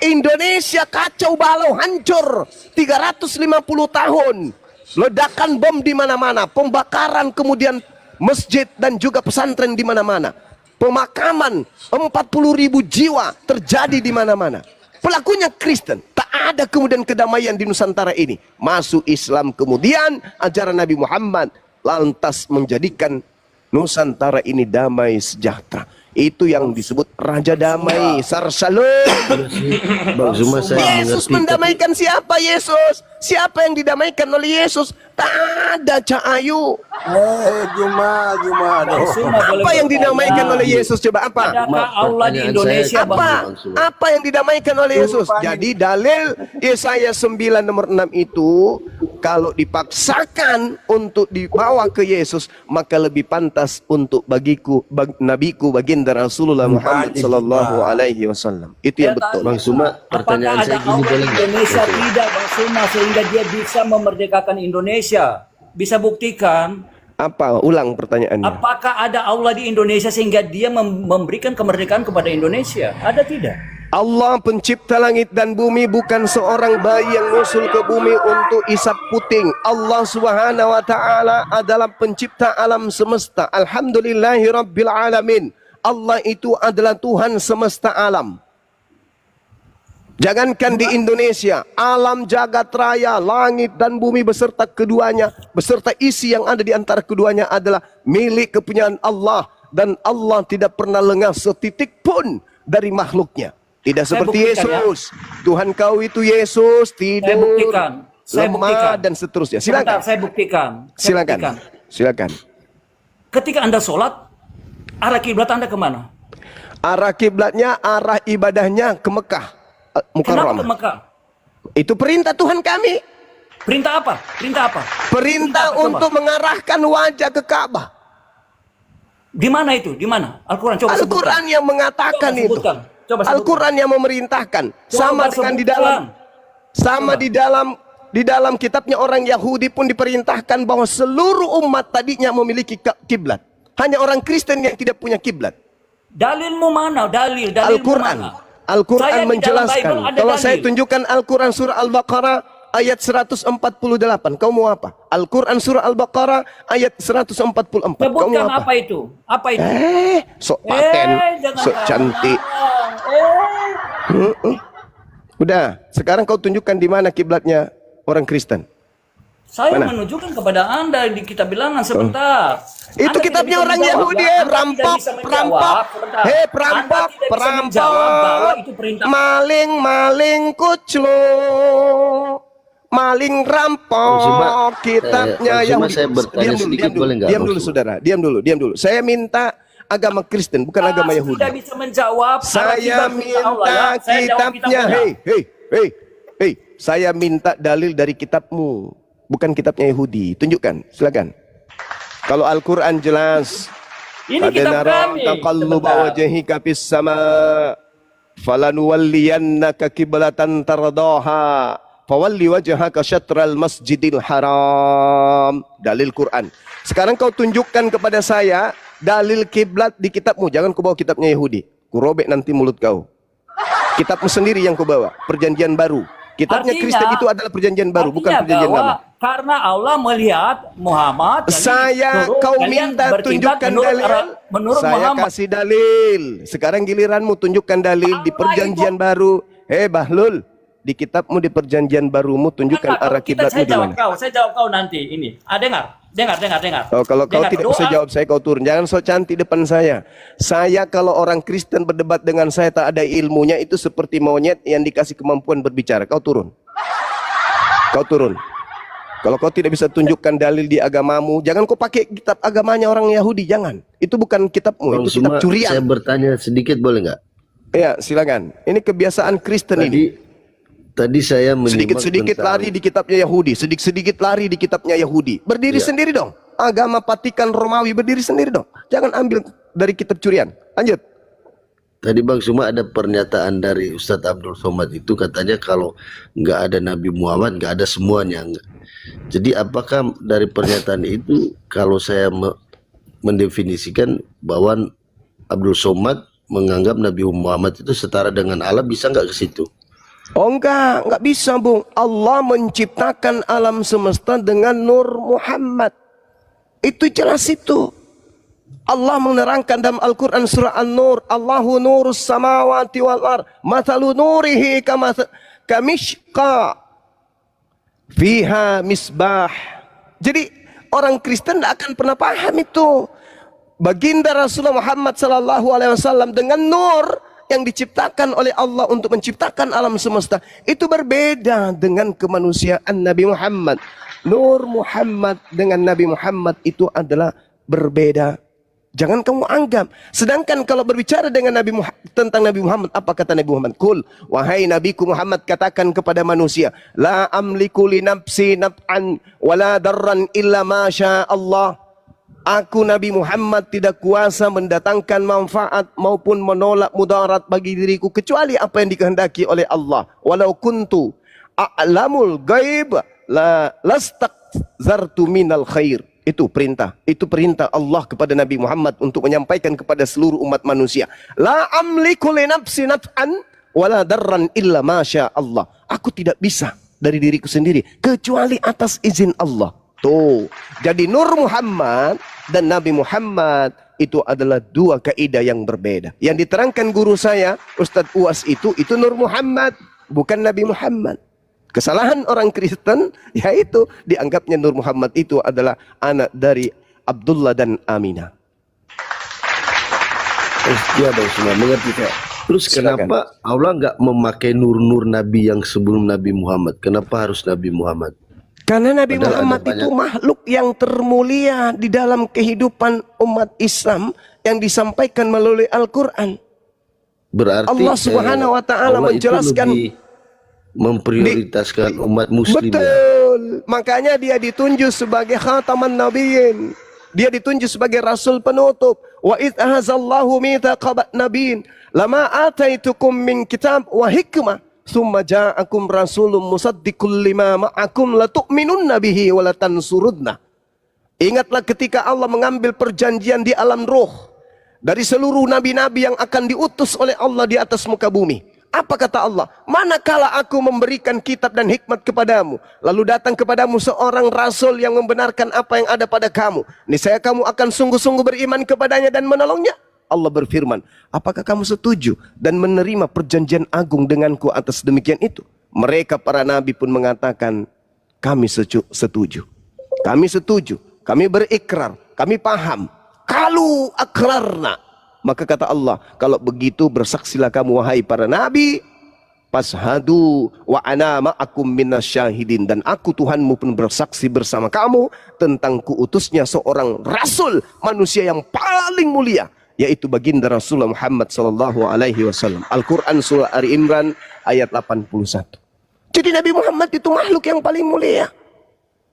Indonesia kacau balau, hancur 350 tahun. Ledakan bom di mana-mana, pembakaran kemudian masjid dan juga pesantren di mana-mana. Pemakaman 40.000 jiwa terjadi di mana-mana. Pelakunya Kristen. Tak ada kemudian kedamaian di Nusantara ini. Masuk Islam kemudian ajaran Nabi Muhammad lantas menjadikan Nusantara ini damai sejahtera. Itu yang disebut Raja Damai, Sarsalun. Bang Zuma, saya Yesus mengerti. mendamaikan siapa? Yesus. Siapa yang didamaikan oleh Yesus? Tak ada Cahayu. Juma. Apa yang didamaikan oleh Yesus? Coba apa? Adakah Allah di Pertanyaan Indonesia saya- bang? Apa? Bang Suma. Apa yang didamaikan oleh Yesus? Jadi dalil Yesaya 9 nomor 6 itu kalau dipaksakan untuk dibawa ke Yesus, maka lebih pantas untuk nabiku baginda Rasulullah Muhammad sallallahu alaihi wasallam. Itu yang betul. Bang Suma, pertanyaan Apakah saya ada gini Allah boleh di nggak? Indonesia? Oke. Tidak bang Suma, sehingga dia bisa memerdekakan Indonesia. Bisa buktikan. Apa? Ulang pertanyaannya. Apakah ada Allah di Indonesia sehingga dia memberikan kemerdekaan kepada Indonesia? Ada tidak? Allah pencipta langit dan bumi, bukan seorang bayi yang ngusul ke bumi untuk isap puting. Allah Subhanahu wa taala adalah pencipta alam semesta. Alhamdulillahi rabbil alamin. Allah itu adalah Tuhan semesta alam. Jangankan di Indonesia, alam jagat raya, langit dan bumi beserta keduanya, beserta isi yang ada di antara keduanya adalah milik kepunyaan Allah. Dan Allah tidak pernah lengah setitik pun dari makhluknya. Tidak Saya seperti buktikan, ya. Yesus. Tuhan kau itu Yesus, tidur, buktikan. Saya lemah buktikan. dan seterusnya. Sebentar, Silakan. saya buktikan. Saya Silakan. buktikan. Silakan. Ketika Anda sholat, Arah kiblat Anda kemana? Arah kiblatnya, arah ibadahnya ke Mekah, Kenapa ke Mukarramah. Mekah? Itu perintah Tuhan kami. Perintah apa? Perintah apa? Perintah apa? Coba. untuk mengarahkan wajah ke Ka'bah. Di mana itu? Di mana? Al-Quran coba Al-Quran sebutkan. yang mengatakan Coba itu. sebutkan. Coba sebutkan. Al-Quran yang memerintahkan. Sama Coba dengan di sebutkan. dalam, sama Coba. di dalam kitabnya orang Yahudi pun diperintahkan bahwa seluruh umat tadinya memiliki kiblat. Hanya orang Kristen yang tidak punya kiblat. Dalilmu mana? Dalilmu Al-Quran. mana? Al-Quran Saya di dalam menjelaskan. Bible ada Kalau saya dalil. tunjukkan Al-Quran surah Al-Baqarah ayat 148. Kau mau apa? Al-Quran surah Al-Baqarah ayat 144. Kau mau Sebutkan apa? apa itu? Apa itu? Sok paten, jangan sok cantik. Udah, sekarang kau tunjukkan di mana kiblatnya orang Kristen. Saya Mana? menunjukkan kepada Anda di kitab bilangan sebentar. Itu Anda kitabnya tidak bisa orang menjawab, Yahudi, ya. Anda tidak perampok, bisa menjawab. perampok. Sebentar. Hei, Anda perampok, tidak bisa menjawab bahwa perampok. itu perintah. Maling, maling kuclo. Maling rampok Cuma, kitabnya cuma Yahudi. saya bertanya sedikit, boleh nggak, Diam Bang dulu Suma? saudara, diam dulu. Saya minta agama Kristen, bukan agama Yahudi. Tidak bisa menjawab. Saya minta kitabnya, hei, saya minta dalil dari kitabmu, bukan kitabnya Yahudi. Tunjukkan, silakan. Kalau Al-Quran jelas. Ini kitab kami. Taqalluba wajhika fis sama, falanuwalliyannaka kiblatan tardaha, fawalli wajhaka syatral masjidil haram. Dalil Quran. Sekarang kau tunjukkan kepada saya dalil kiblat di kitabmu. Jangan kau bawa kitabnya Yahudi. Ku robek nanti mulut kau. Kitabmu sendiri yang kau bawa. Perjanjian baru. Kitabnya Kristen itu adalah perjanjian baru, bukan perjanjian lama. Karena Allah melihat Muhammad. Saya kau minta tunjukkan dalil. Menurut Saya Muhammad. kasih dalil. Sekarang giliranmu tunjukkan dalil di perjanjian baru. Bahlul, di kitabmu di perjanjian barumu tunjukkan arah kiblatmu di mana. Saya jawab kau nanti ini. Dengar. Oh, kalau kau tidak bisa jawab saya, kau turun. Jangan sok cantik depan saya. Saya kalau orang Kristen berdebat dengan saya tak ada ilmunya, itu seperti monyet yang dikasih kemampuan berbicara. Kau turun. Kau turun. Kalau kau tidak bisa tunjukkan dalil di agamamu, jangan kau pakai kitab agamanya orang Yahudi. Jangan. Itu bukan kitabmu, itu kitab curian. Saya bertanya sedikit, boleh nggak? Ya, silakan. Ini kebiasaan Kristen ini. Tadi saya menyimak Sedikit-sedikit tentang- lari di kitabnya Yahudi, sedikit-sedikit lari di kitabnya Yahudi. Berdiri Ya. sendiri dong. Agama Vatikan Romawi berdiri sendiri dong. Jangan ambil dari kitab curian. Lanjut. Tadi Bang Suma ada pernyataan dari Ustadz Abdul Somad itu, katanya kalau nggak ada Nabi Muhammad nggak ada semuanya. Jadi apakah dari pernyataan itu kalau saya mendefinisikan bahwa Abdul Somad menganggap Nabi Muhammad itu setara dengan Allah, bisa nggak ke situ? Oh enggak bisa Bung. Allah menciptakan alam semesta dengan nur Muhammad. Itu jelas itu. Allah menerangkan dalam Al-Quran surah An-Nur, Allahu nurus samawati wal ar, mathalu nurihi kamishqa fiha misbah. Jadi orang Kristen tidak akan pernah paham itu. Baginda Rasulullah Muhammad sallallahu alaihi wasallam dengan nur yang diciptakan oleh Allah untuk menciptakan alam semesta itu berbeda dengan kemanusiaan Nabi Muhammad. Nur Muhammad dengan Nabi Muhammad itu adalah berbeda. Jangan kamu anggap. Sedangkan kalau berbicara dengan tentang Nabi Muhammad, apa kata Nabi Muhammad? Kul, wahai Nabiku Muhammad, katakan kepada manusia, la amliku li nafsi naf'an wala darran illa ma sya Allah. Aku Nabi Muhammad tidak kuasa mendatangkan manfaat maupun menolak mudarat bagi diriku kecuali apa yang dikehendaki oleh Allah. Walau kuntu a'lamul ghaib la lastaqzartu minal khair. Itu perintah Allah kepada Nabi Muhammad untuk menyampaikan kepada seluruh umat manusia. La amliku li nafsi naf'an wala darran illa ma sya Allah. Aku tidak bisa dari diriku sendiri kecuali atas izin Allah. Tuh. Jadi Nur Muhammad dan Nabi Muhammad itu adalah dua kaidah yang berbeda. Yang diterangkan guru saya, Ustadz Uwas itu Nur Muhammad, bukan Nabi Muhammad. Kesalahan orang Kristen yaitu dianggapnya Nur Muhammad itu adalah anak dari Abdullah dan Aminah. Ya Bang Suma, mengerti Pak. Terus Silakan. kenapa Allah nggak memakai nur-nur Nabi yang sebelum Nabi Muhammad? Kenapa harus Nabi Muhammad? Karena Nabi Padahal ada Muhammad itu banyak- makhluk yang termulia di dalam kehidupan umat Islam yang disampaikan melalui Al-Quran. Berarti Allah Subhanahu wa Ta'ala Allah itu menjelaskan lebih memprioritaskan umat muslim ya. betul. Makanya dia ditunjuk sebagai khataman nabiyyin. Dia ditunjuk sebagai rasul penutup. Wa idh ahazallahu mitsaqan nabiyyin lama ataitukum min kitab wa hikmah thumma ja'akum rasulun musaddiqul lima ma'akum latu'minunna bihi wa latansurunna. Ingatlah ketika Allah mengambil perjanjian di alam roh dari seluruh nabi-nabi yang akan diutus oleh Allah di atas muka bumi. Apa kata Allah? Manakala aku memberikan kitab dan hikmat kepadamu, lalu datang kepadamu seorang rasul yang membenarkan apa yang ada pada kamu, niscaya kamu akan sungguh-sungguh beriman kepadanya dan menolongnya. Allah berfirman, apakah kamu setuju dan menerima perjanjian agung denganku atas demikian itu? Mereka para nabi pun mengatakan, kami setuju. Kami setuju. Kami berikrar. Kami paham. Kalau akrarna. Maka kata Allah, kalau begitu bersaksilah kamu wahai para nabi, fashhadu wa ana ma'akum minasyahidin, dan aku Tuhanmu pun bersaksi bersama kamu tentang kuutusnya seorang rasul manusia yang paling mulia, yaitu baginda Rasulullah Muhammad sallallahu alaihi wasallam. Al-Qur'an surah Ali Imran ayat 81. Jadi Nabi Muhammad itu makhluk yang paling mulia.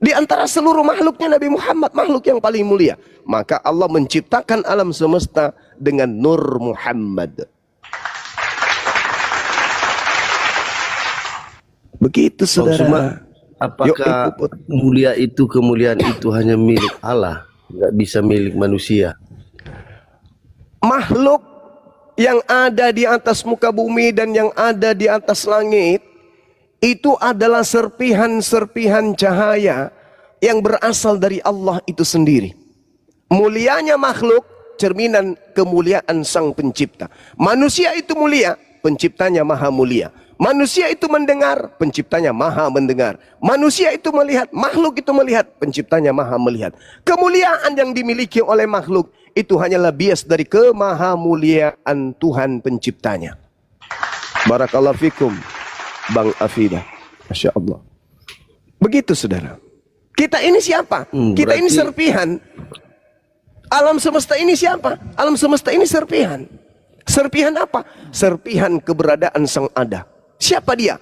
Di antara seluruh makhluknya Nabi Muhammad makhluk yang paling mulia. Maka Allah menciptakan alam semesta dengan Nur Muhammad. Begitu saudara. Cuma, apakah mulia itu, kemuliaan itu hanya milik Allah, nggak bisa milik manusia? Makhluk yang ada di atas muka bumi dan yang ada di atas langit itu adalah serpihan-serpihan cahaya yang berasal dari Allah itu sendiri. Mulianya makhluk cerminan kemuliaan Sang Pencipta. Manusia itu mulia, Penciptanya maha mulia. Manusia itu mendengar, Penciptanya maha mendengar. Manusia itu melihat, makhluk itu melihat, Penciptanya maha melihat. Kemuliaan yang dimiliki oleh makhluk itu hanyalah bias dari kemahamuliaan Tuhan Penciptanya. Barakallahu fikum, Bang Afidah. Masya Allah. Begitu saudara. Kita ini siapa? Kita ini serpihan. Alam semesta ini siapa? Alam semesta ini serpihan. Serpihan apa? Serpihan keberadaan Sang Ada. Siapa dia?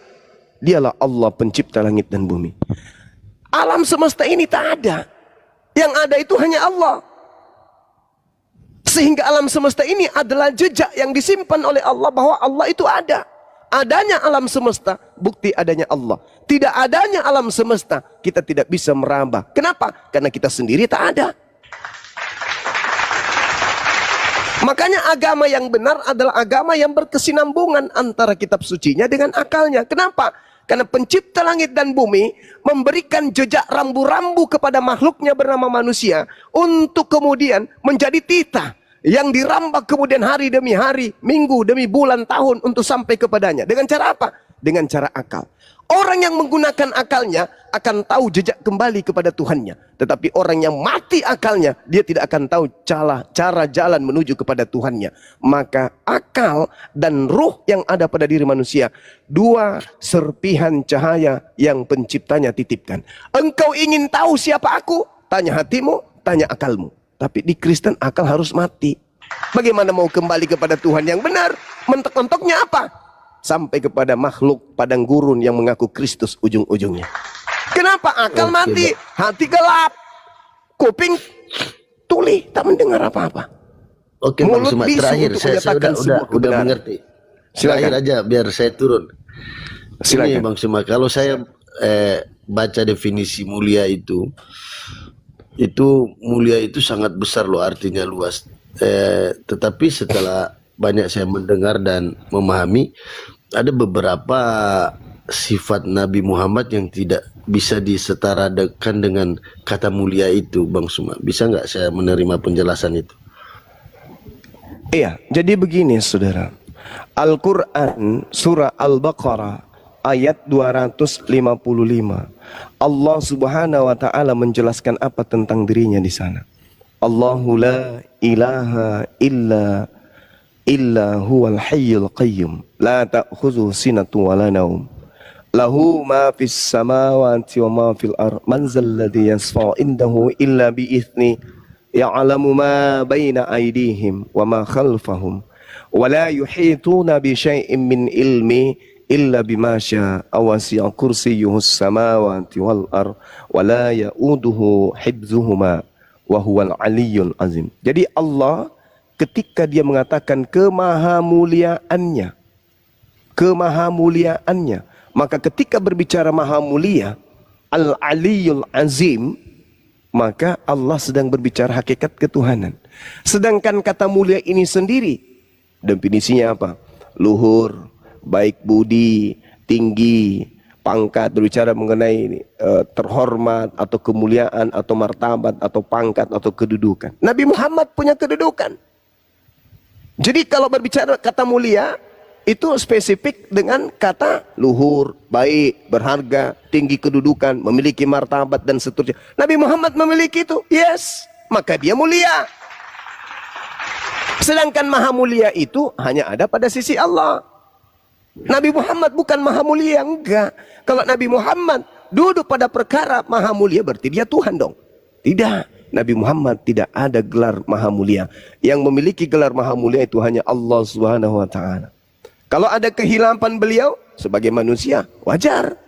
Dialah Allah pencipta langit dan bumi. Alam semesta ini tak ada. Yang ada itu hanya Allah. Sehingga alam semesta ini adalah jejak yang disimpan oleh Allah bahwa Allah itu ada. Adanya alam semesta, bukti adanya Allah. Tidak adanya alam semesta, kita tidak bisa meraba. Kenapa? Karena kita sendiri tak ada. Makanya agama yang benar adalah agama yang berkesinambungan antara kitab sucinya dengan akalnya. Kenapa? Karena pencipta langit dan bumi memberikan jejak rambu-rambu kepada makhluknya bernama manusia untuk kemudian menjadi titah yang dirambak kemudian hari demi hari, minggu demi bulan, tahun untuk sampai kepadanya. Dengan cara apa? Dengan cara akal. Orang yang menggunakan akalnya akan tahu jejak kembali kepada Tuhannya. Tetapi orang yang mati akalnya, dia tidak akan tahu cara jalan menuju kepada Tuhannya. Maka akal dan ruh yang ada pada diri manusia, dua serpihan cahaya yang penciptanya titipkan. Engkau ingin tahu siapa aku? Tanya hatimu, tanya akalmu. Tapi di Kristen akal harus mati. Bagaimana mau kembali kepada Tuhan yang benar? Mentok-mentoknya apa? Sampai kepada makhluk padang gurun yang mengaku Kristus ujung-ujungnya. Kenapa? Akal mati, hati gelap, kuping tuli, tak mendengar apa-apa. Oke, Bang Mulut Suma, bisu terakhir untuk saya menyatakan sebuah udah kebenaran. mengerti. Silakan. Terakhir aja biar saya turun. Silakan. Ini Bang Suma, kalau saya baca definisi mulia itu mulia itu sangat besar loh, artinya luas. Tetapi setelah banyak saya mendengar dan memahami, ada beberapa sifat Nabi Muhammad yang tidak bisa disetarakan dengan kata mulia itu, Bang Suma. Bisa nggak saya menerima penjelasan itu? Iya, jadi begini saudara. Al-Quran surah Al-Baqarah ayat 255. Allah Subhanahu wa taala menjelaskan apa tentang dirinya di sana. Allahu la ilaha illa huwal hayyul qayyum la ta'khudhuhu sinatun wa la naum. Lahu ma fis samawati wa ma fil ard. Man zal ladzi yasfa'u indahu illa bi itsni. Ya'lamu ma baina aydihim wa ma khalfahum. Wa la yuhituna bi syai'in min ilmi illa bima syaa. Wasi'a kursiyyuhus samawati wal ard wa la ya'uduhu hibzuhuma wa huwal aliyyul azim. Jadi Allah ketika dia mengatakan kemahamuliaannya, maka ketika berbicara maha mulia, al-aliyyul azim, maka Allah sedang berbicara hakikat ketuhanan. Sedangkan kata mulia ini sendiri, definisinya apa? Luhur, baik budi, tinggi, pangkat, berbicara mengenai terhormat atau kemuliaan atau martabat atau pangkat atau kedudukan. Nabi Muhammad punya kedudukan. Jadi kalau berbicara kata mulia, itu spesifik dengan kata luhur, baik, berharga, tinggi kedudukan, memiliki martabat dan seterusnya. Nabi Muhammad memiliki itu, yes, maka dia mulia. Sedangkan maha mulia itu hanya ada pada sisi Allah. Nabi Muhammad bukan maha mulia, enggak. Kalau Nabi Muhammad duduk pada perkara maha mulia, berarti dia Tuhan dong. Tidak, Nabi Muhammad tidak ada gelar maha mulia. Yang memiliki gelar maha mulia itu hanya Allah Subhanahu wa ta'ala. Kalau ada kehilapan beliau sebagai manusia, wajar.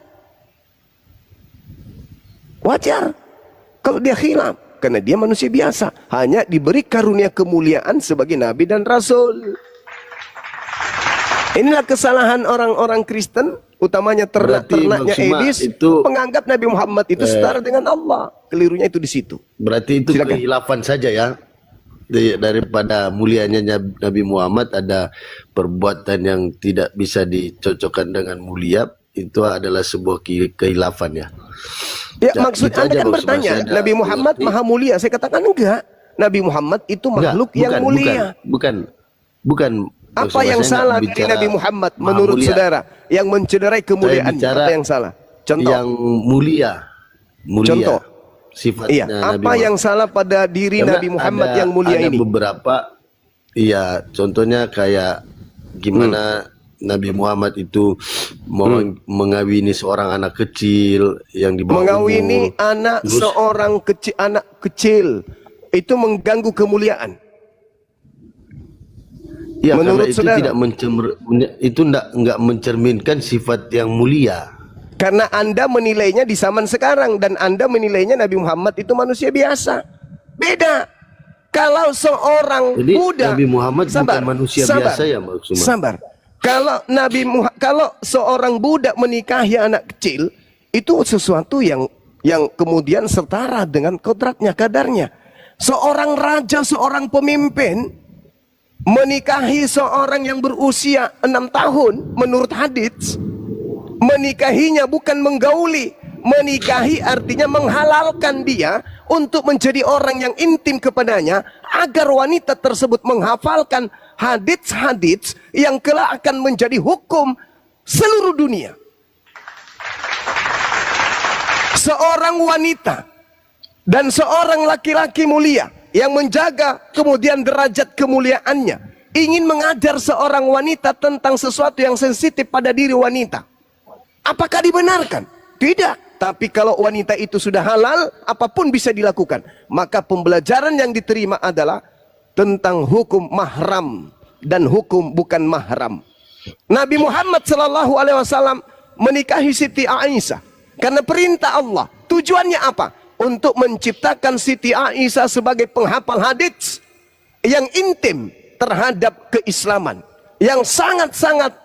Wajar. Kalau dia hilaf, karena dia manusia biasa. Hanya diberi karunia kemuliaan sebagai Nabi dan Rasul. Inilah kesalahan orang-orang Kristen, utamanya ternak-ternaknya Aedes, itu menganggap Nabi Muhammad itu setara dengan Allah. Kelirunya itu di situ. Berarti itu kehilafan saja ya. Daripada mulianya Nabi Muhammad ada perbuatan yang tidak bisa dicocokkan dengan mulia, itu adalah sebuah kehilafan ya. Ya, maksud Anda kan bertanya, Nabi Muhammad maha mulia. Saya katakan enggak. Nabi Muhammad itu makhluk yang mulia. Bukan. Apa yang salah dari Nabi Muhammad menurut saudara? Yang mencederai kemuliaan, apa yang salah? Contoh. Yang mulia. Contoh. Sifatnya iya, Nabi apa yang salah pada diri Karena Nabi Muhammad yang mulia ada ini? Beberapa, iya, contohnya kayak gimana Nabi Muhammad itu mengawini seorang anak kecil yang di bawah mengawini umur. anak seorang anak kecil itu mengganggu kemuliaan. Ya, menurut karena itu saudara, tidak mencerminkan sifat yang mulia. Karena Anda menilainya di zaman sekarang dan Anda menilainya Nabi Muhammad itu manusia biasa. Beda. Kalau seorang Jadi, budak, Nabi Muhammad bukan manusia biasa ya maksudnya. Sabar. Kalau seorang budak menikahi anak kecil, itu sesuatu yang kemudian setara dengan kodratnya, kadarnya. Seorang raja, seorang pemimpin menikahi seorang yang berusia 6 tahun menurut hadits. Menikahinya bukan menggauli. Menikahi artinya menghalalkan dia untuk menjadi orang yang intim kepadanya, agar wanita tersebut menghafalkan hadits-hadits yang kelak akan menjadi hukum seluruh dunia. Seorang wanita dan seorang laki-laki mulia yang menjaga kemudian derajat kemuliaannya, ingin mengajar seorang wanita tentang sesuatu yang sensitif pada diri wanita. Apakah dibenarkan? Tidak. Tapi kalau wanita itu sudah halal, apapun bisa dilakukan. Maka pembelajaran yang diterima adalah tentang hukum mahram dan hukum bukan mahram. Nabi Muhammad SAW menikahi Siti Aisyah karena perintah Allah. Tujuannya apa? Untuk menciptakan Siti Aisyah sebagai penghafal hadits yang intim terhadap keislaman, yang sangat-sangat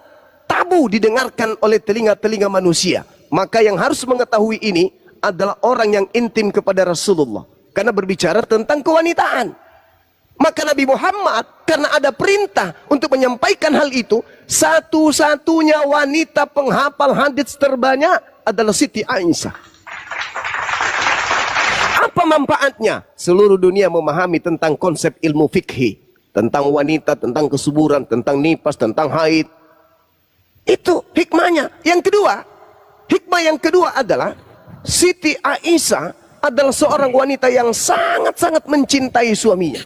tabu didengarkan oleh telinga-telinga manusia. Maka yang harus mengetahui ini adalah orang yang intim kepada Rasulullah, karena berbicara tentang kewanitaan. Maka Nabi Muhammad karena ada perintah untuk menyampaikan hal itu, satu-satunya wanita penghafal hadits terbanyak adalah Siti Aisyah. Apa manfaatnya? Seluruh dunia memahami tentang konsep ilmu fikih, tentang wanita, tentang kesuburan, tentang nifas, tentang haid. Itu hikmahnya. Yang kedua, hikmah yang kedua adalah Siti Aisyah adalah seorang wanita yang sangat-sangat mencintai suaminya.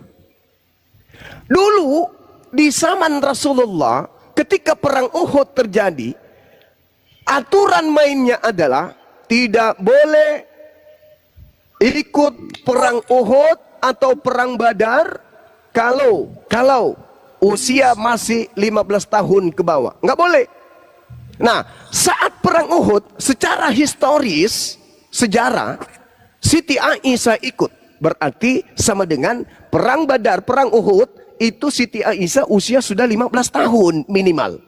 Dulu di zaman Rasulullah ketika perang Uhud terjadi, aturan mainnya adalah tidak boleh ikut perang Uhud atau perang Badar kalau usia masih 15 tahun ke bawah. Nggak boleh. Nah, saat perang Uhud secara historis, sejarah, Siti Aisyah ikut. Berarti sama dengan perang Badar, perang Uhud, itu Siti Aisyah usia sudah 15 tahun minimal.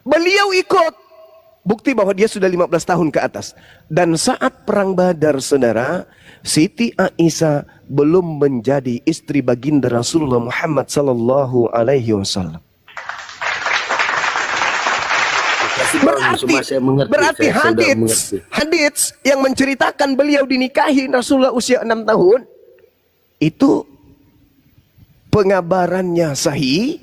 Beliau ikut. Bukti bahwa dia sudah 15 tahun ke atas. Dan saat perang Badar, saudara, Siti Aisyah belum menjadi istri baginda Rasulullah Muhammad sallallahu alaihi wasallam. Berarti hadits yang menceritakan beliau dinikahi Rasulullah usia 6 tahun itu pengabarannya sahih,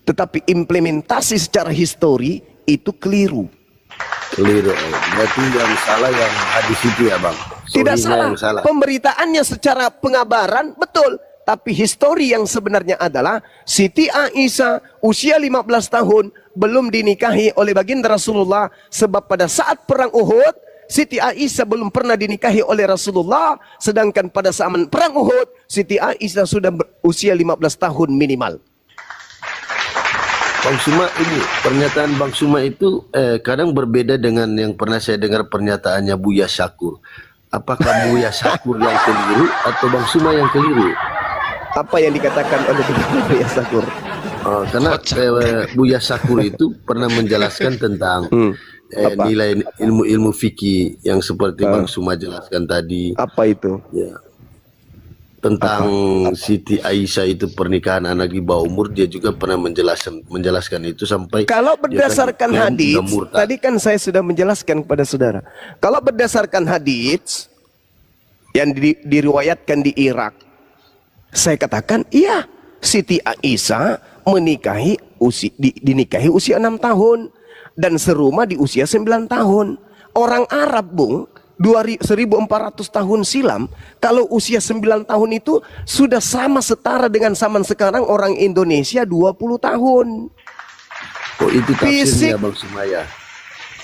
tetapi implementasi secara histori itu keliru. Keliru. Berarti yang salah yang hadis itu ya bang? Tidak Storynya salah. Pemberitaannya secara pengabaran betul. Tapi histori yang sebenarnya adalah Siti Aisyah usia 15 tahun belum dinikahi oleh baginda Rasulullah. Sebab pada saat perang Uhud, Siti Aisyah belum pernah dinikahi oleh Rasulullah. Sedangkan pada saat perang Uhud, Siti Aisyah sudah usia 15 tahun minimal. Bang Suma, ini pernyataan Bang Suma itu kadang berbeda dengan yang pernah saya dengar pernyataannya Buya Syakur. Apakah Buya Syakur yang keliru atau Bang Suma yang keliru? Apa yang dikatakan oleh Buya Syakur? Karena Buya Syakur itu pernah menjelaskan tentang nilai ilmu-ilmu fikih yang seperti Bang Suma jelaskan tadi. Apa itu? Ya. Tentang Siti Aisyah itu pernikahan anak di bawah umur, dia juga pernah menjelaskan itu sampai kalau berdasarkan hadis, tadi kan saya sudah menjelaskan kepada saudara. Kalau berdasarkan hadis yang diriwayatkan di Irak, saya katakan iya, Siti Aisyah dinikahi usia 6 tahun dan serumah di usia 9 tahun. Orang Arab, Bung, 1400 tahun silam, kalau usia 9 tahun itu sudah sama setara dengan zaman sekarang orang Indonesia 20 tahun. Oh, itu tafsirnya Bang Sumaya.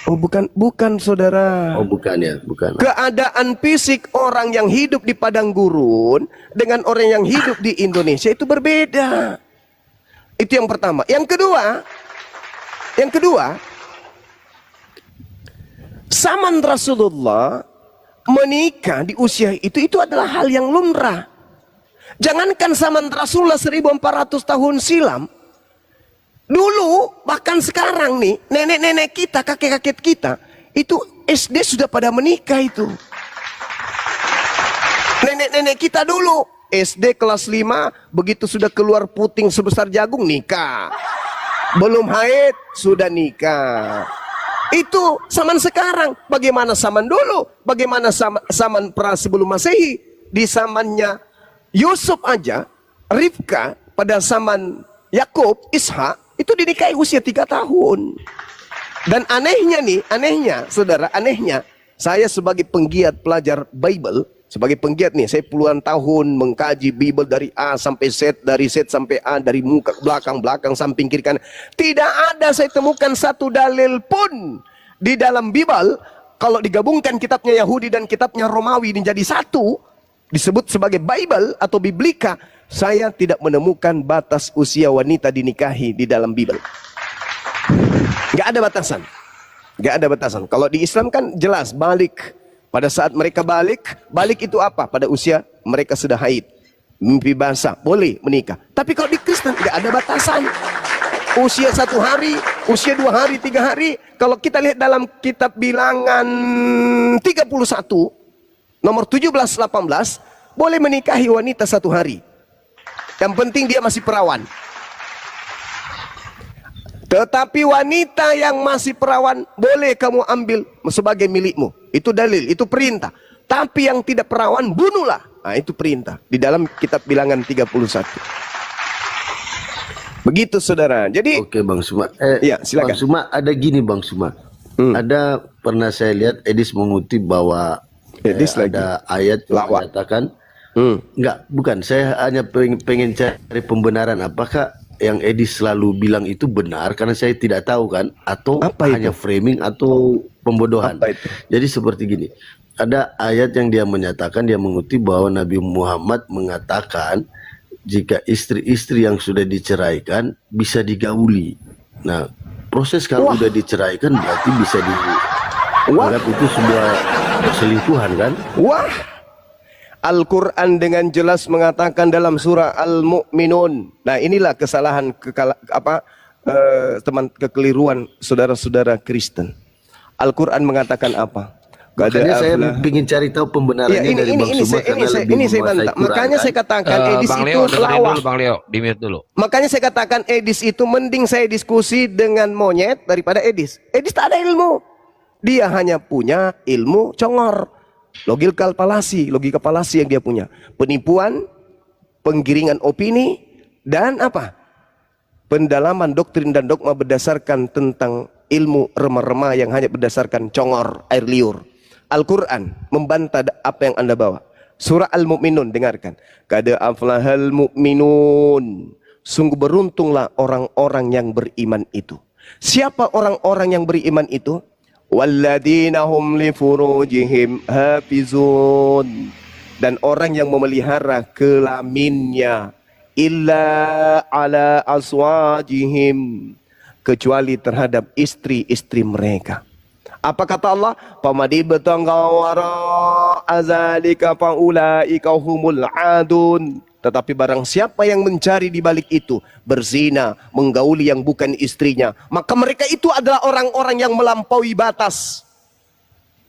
Oh, bukan saudara. Oh, bukan ya, bukan. Keadaan fisik orang yang hidup di padang gurun dengan orang yang hidup di Indonesia itu berbeda. Itu yang pertama. Yang kedua, zaman Rasulullah menikah di usia itu adalah hal yang lumrah. Jangankan zaman Rasulullah 1400 tahun silam, dulu bahkan sekarang nih, nenek-nenek kita, kakek-kakek kita, itu SD sudah pada menikah itu. Nenek-nenek kita dulu, SD kelas 5, begitu sudah keluar puting sebesar jagung, nikah. Belum haid, sudah nikah. Itu zaman sekarang. Bagaimana zaman dulu? Bagaimana zaman pra sebelum Masehi? Di zamannya Yusuf aja, Rifka, pada zaman Yakub, Ishak, itu dinikahi usia 3 tahun. Dan anehnya saudara, saya sebagai penggiat pelajar Bible, sebagai penggiat nih, saya puluhan tahun mengkaji Bible dari A sampai Z, dari Z sampai A, dari muka belakang, samping kiri kanan. Tidak ada saya temukan satu dalil pun di dalam Bible, kalau digabungkan kitabnya Yahudi dan kitabnya Romawi menjadi satu, disebut sebagai Bible atau Biblika, saya tidak menemukan batas usia wanita dinikahi di dalam Bible. Nggak ada batasan. Kalau di Islam kan jelas, balik. Pada saat mereka balik itu apa? Pada usia mereka sudah haid, mimpi basah, boleh menikah. Tapi kalau di Kristen nggak ada batasan. Usia 1 hari, usia 2 hari, 3 hari. Kalau kita lihat dalam kitab Bilangan 31, nomor 17-18, boleh menikahi wanita 1 hari. Yang penting dia masih perawan. Tetapi wanita yang masih perawan boleh kamu ambil sebagai milikmu. Itu dalil, itu perintah. Tapi yang tidak perawan bunuhlah. Nah, itu perintah di dalam kitab Bilangan 31. Begitu saudara. Jadi oke Bang Suma. Ya, silakan. Bang Suma, ada gini Bang Suma. Ada pernah saya lihat Edis mengutip bahwa ada ayat yang menyatakan bukan. Saya hanya pengen cari pembenaran apakah yang Edis selalu bilang itu benar karena saya tidak tahu kan, atau Apa itu? hanya framing atau pembodohan. Apa itu? Jadi seperti gini, ada ayat yang dia menyatakan, dia mengutip bahwa Nabi Muhammad mengatakan jika istri-istri yang sudah diceraikan bisa digauli. Nah, proses kalau sudah diceraikan berarti bisa dianggap itu sebuah perselingkuhan kan? Wah, Al-Quran dengan jelas mengatakan dalam surah Al-Mu'minun. Nah, inilah kesalahan kekeliruan saudara-saudara Kristen. Al-Quran mengatakan apa? Makanya saya ingin cari tahu pembenarannya dari Bang Suma karena lebih ini saya menguasai bantah. Quran, Makanya kan? saya katakan Edis Bang itu Leo, dengerin lawak. dulu Bang Leo, di-mute dulu. Makanya saya katakan Edis itu mending saya diskusi dengan monyet daripada Edis. Edis tak ada ilmu. Dia hanya punya ilmu congor. Logika palasi yang dia punya. Penipuan, penggiringan opini, dan apa? Pendalaman doktrin dan dogma berdasarkan tentang ilmu remah-remah yang hanya berdasarkan congor, air liur. Al-Quran membantah apa yang Anda bawa. Surah Al-Mu'minun, dengarkan. Qad aflahal mu'minun. Sungguh beruntunglah orang-orang yang beriman itu. Siapa orang-orang yang beriman itu? Walladzina hum li furujihim hafizun. Dan orang yang memelihara kelaminnya illa ala aswajihim, kecuali terhadap istri-istri mereka. Apa kata Allah? Pamadi betangawara azalika faulaika humul adun. Tetapi barang siapa yang mencari di balik itu, berzina, menggauli yang bukan istrinya, maka mereka itu adalah orang-orang yang melampaui batas.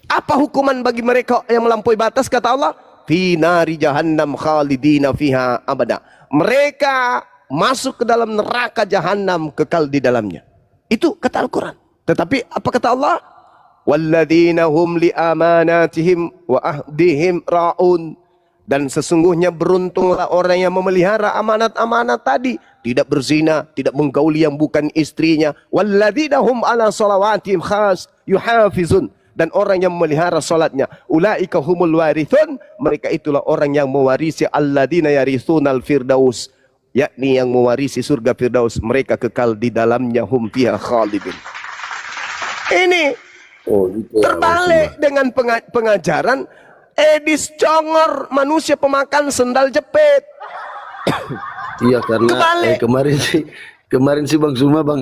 Apa hukuman bagi mereka yang melampaui batas? Kata Allah, fi nari jahannam khalidina fiha abada. Mereka masuk ke dalam neraka jahanam, kekal di dalamnya. Itu kata Al-Quran. Tetapi apa kata Allah? Walladzina hum li amanatihim wa ahdihim ra'un. Dan sesungguhnya beruntunglah orang yang memelihara amanat-amanat tadi, tidak berzina, tidak menggauli yang bukan istrinya. Walladzina hum ala salawatihim khas yuhafizun. Dan orang yang memelihara salatnya, ulaika humul warithun, mereka itulah orang yang mewarisi alladzina yarithunal firdaus, yakni yang mewarisi surga firdaus, mereka kekal di dalamnya, hum fiha khalidun. Ini terbalik dengan pengajaran Edis congor, manusia pemakan sendal jepit. Iya, karena kemarin sih Bang Suma, Bang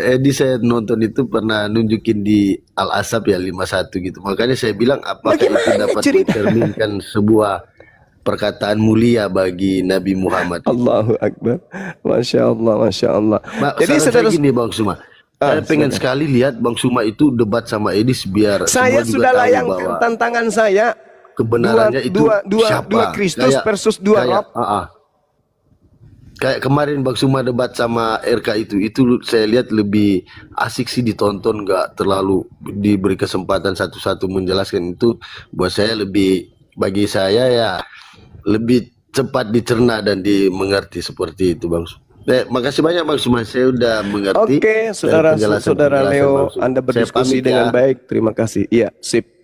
Edis saya nonton itu pernah nunjukin di Al Asab ya 51 gitu. Makanya saya bilang apakah itu dapat mencerminkan sebuah perkataan mulia bagi Nabi Muhammad. Allahu Akbar. Masya Allah, Masya Allah. Jadi saudara gini Bang Suma, saya pengen sekali lihat Bang Suma itu debat sama Edis biar saya semua juga sudah tahu layangkan bahwa tantangan saya. Kebenarannya dua Kristus versus dua Rob. Kayak kemarin Bang Suma debat sama RK itu saya lihat lebih asik sih ditonton, nggak terlalu diberi kesempatan satu-satu menjelaskan. Itu buat saya lebih, bagi saya ya lebih cepat dicerna dan dimengerti seperti itu Bang Suma. Makasih banyak Bang Suma, saya udah mengerti. Oke, saudara Leo, Anda berdiskusi dengan baik. Terima kasih. Iya, sip.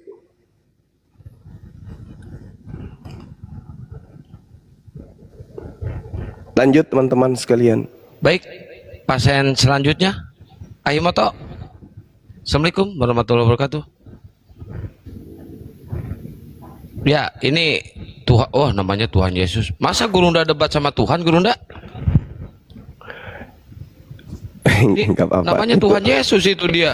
Lanjut teman-teman sekalian. Baik, pasien selanjutnya. Ayo Moto. Assalamualaikum warahmatullahi wabarakatuh. Ya, ini Tuhan, namanya Tuhan Yesus. Masa Gurunda debat sama Tuhan, Gurunda? Enggak apa-apa. Namanya Tuhan Yesus itu dia.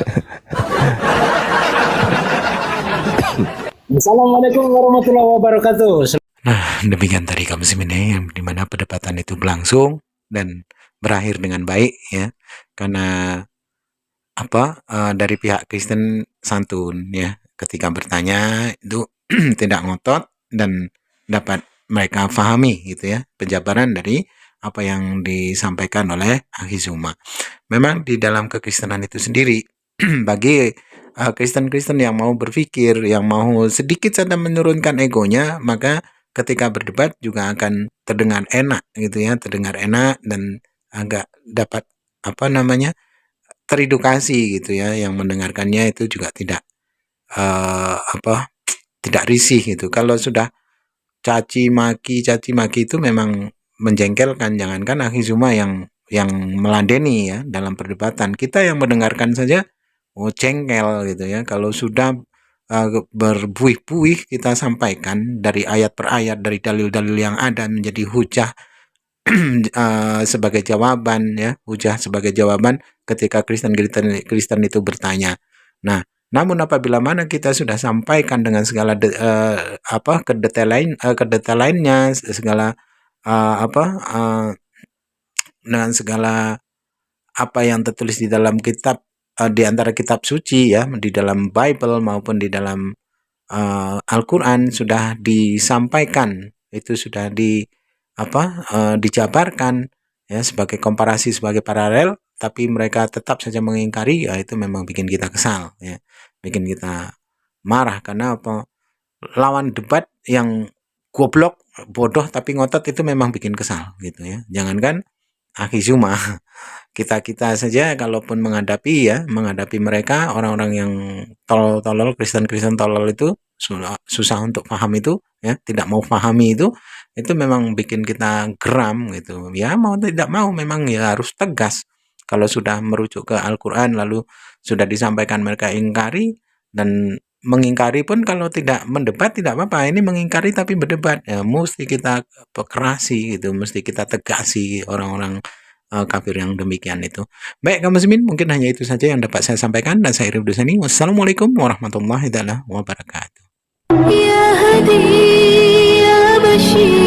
Assalamualaikum warahmatullahi wabarakatuh. Nah, demikian tadi kami ini yang dimana perdebatan itu berlangsung dan berakhir dengan baik ya, karena dari pihak Kristen santun ya, ketika bertanya itu tidak ngotot dan dapat mereka pahami gitu ya penjabaran dari apa yang disampaikan oleh Akhizuma. Memang di dalam kekristenan itu sendiri bagi Kristen-Kristen yang mau berpikir, yang mau sedikit saja menurunkan egonya, maka ketika berdebat juga akan terdengar enak gitu ya, terdengar enak dan agak dapat teredukasi gitu ya, yang mendengarkannya itu juga tidak tidak risih gitu. Kalau sudah caci maki itu memang menjengkelkan, jangankan Akhizuma yang yang meladeni ya dalam perdebatan. Kita yang mendengarkan saja jengkel gitu ya. Kalau sudah berbuih-buih kita sampaikan dari ayat per ayat, dari dalil-dalil yang ada menjadi hujah sebagai jawaban ya, hujah sebagai jawaban ketika Kristen itu bertanya. Nah, namun apabila mana kita sudah sampaikan dengan segala kedetailannya, segala dengan segala apa yang tertulis di dalam kitab, di antara kitab suci ya, di dalam Bible maupun di dalam Al-Quran sudah disampaikan, itu sudah dijabarkan ya sebagai komparasi, sebagai paralel, tapi mereka tetap saja mengingkari, ya itu memang bikin kita kesal ya, bikin kita marah. Karena apa? Lawan debat yang goblok, bodoh tapi ngotot itu memang bikin kesal gitu ya. Jangankan akhi Zuma, kita saja kalaupun menghadapi mereka, orang-orang yang tolol, Kristen tolol itu susah untuk paham itu ya, tidak mau pahami itu memang bikin kita geram gitu ya. Mau tidak mau memang ya harus tegas. Kalau sudah merujuk ke Al-Quran lalu sudah disampaikan mereka ingkari, dan mengingkari pun kalau tidak mendebat tidak apa-apa, ini mengingkari tapi berdebat ya, mesti kita kerasi gitu, mesti kita tegasi orang-orang kafir yang demikian itu. Baik kaum muslimin, mungkin hanya itu saja yang dapat saya sampaikan, dan saya Irfan Dusani. Wassalamualaikum warahmatullahi wabarakatuh. يا هدي يا بشير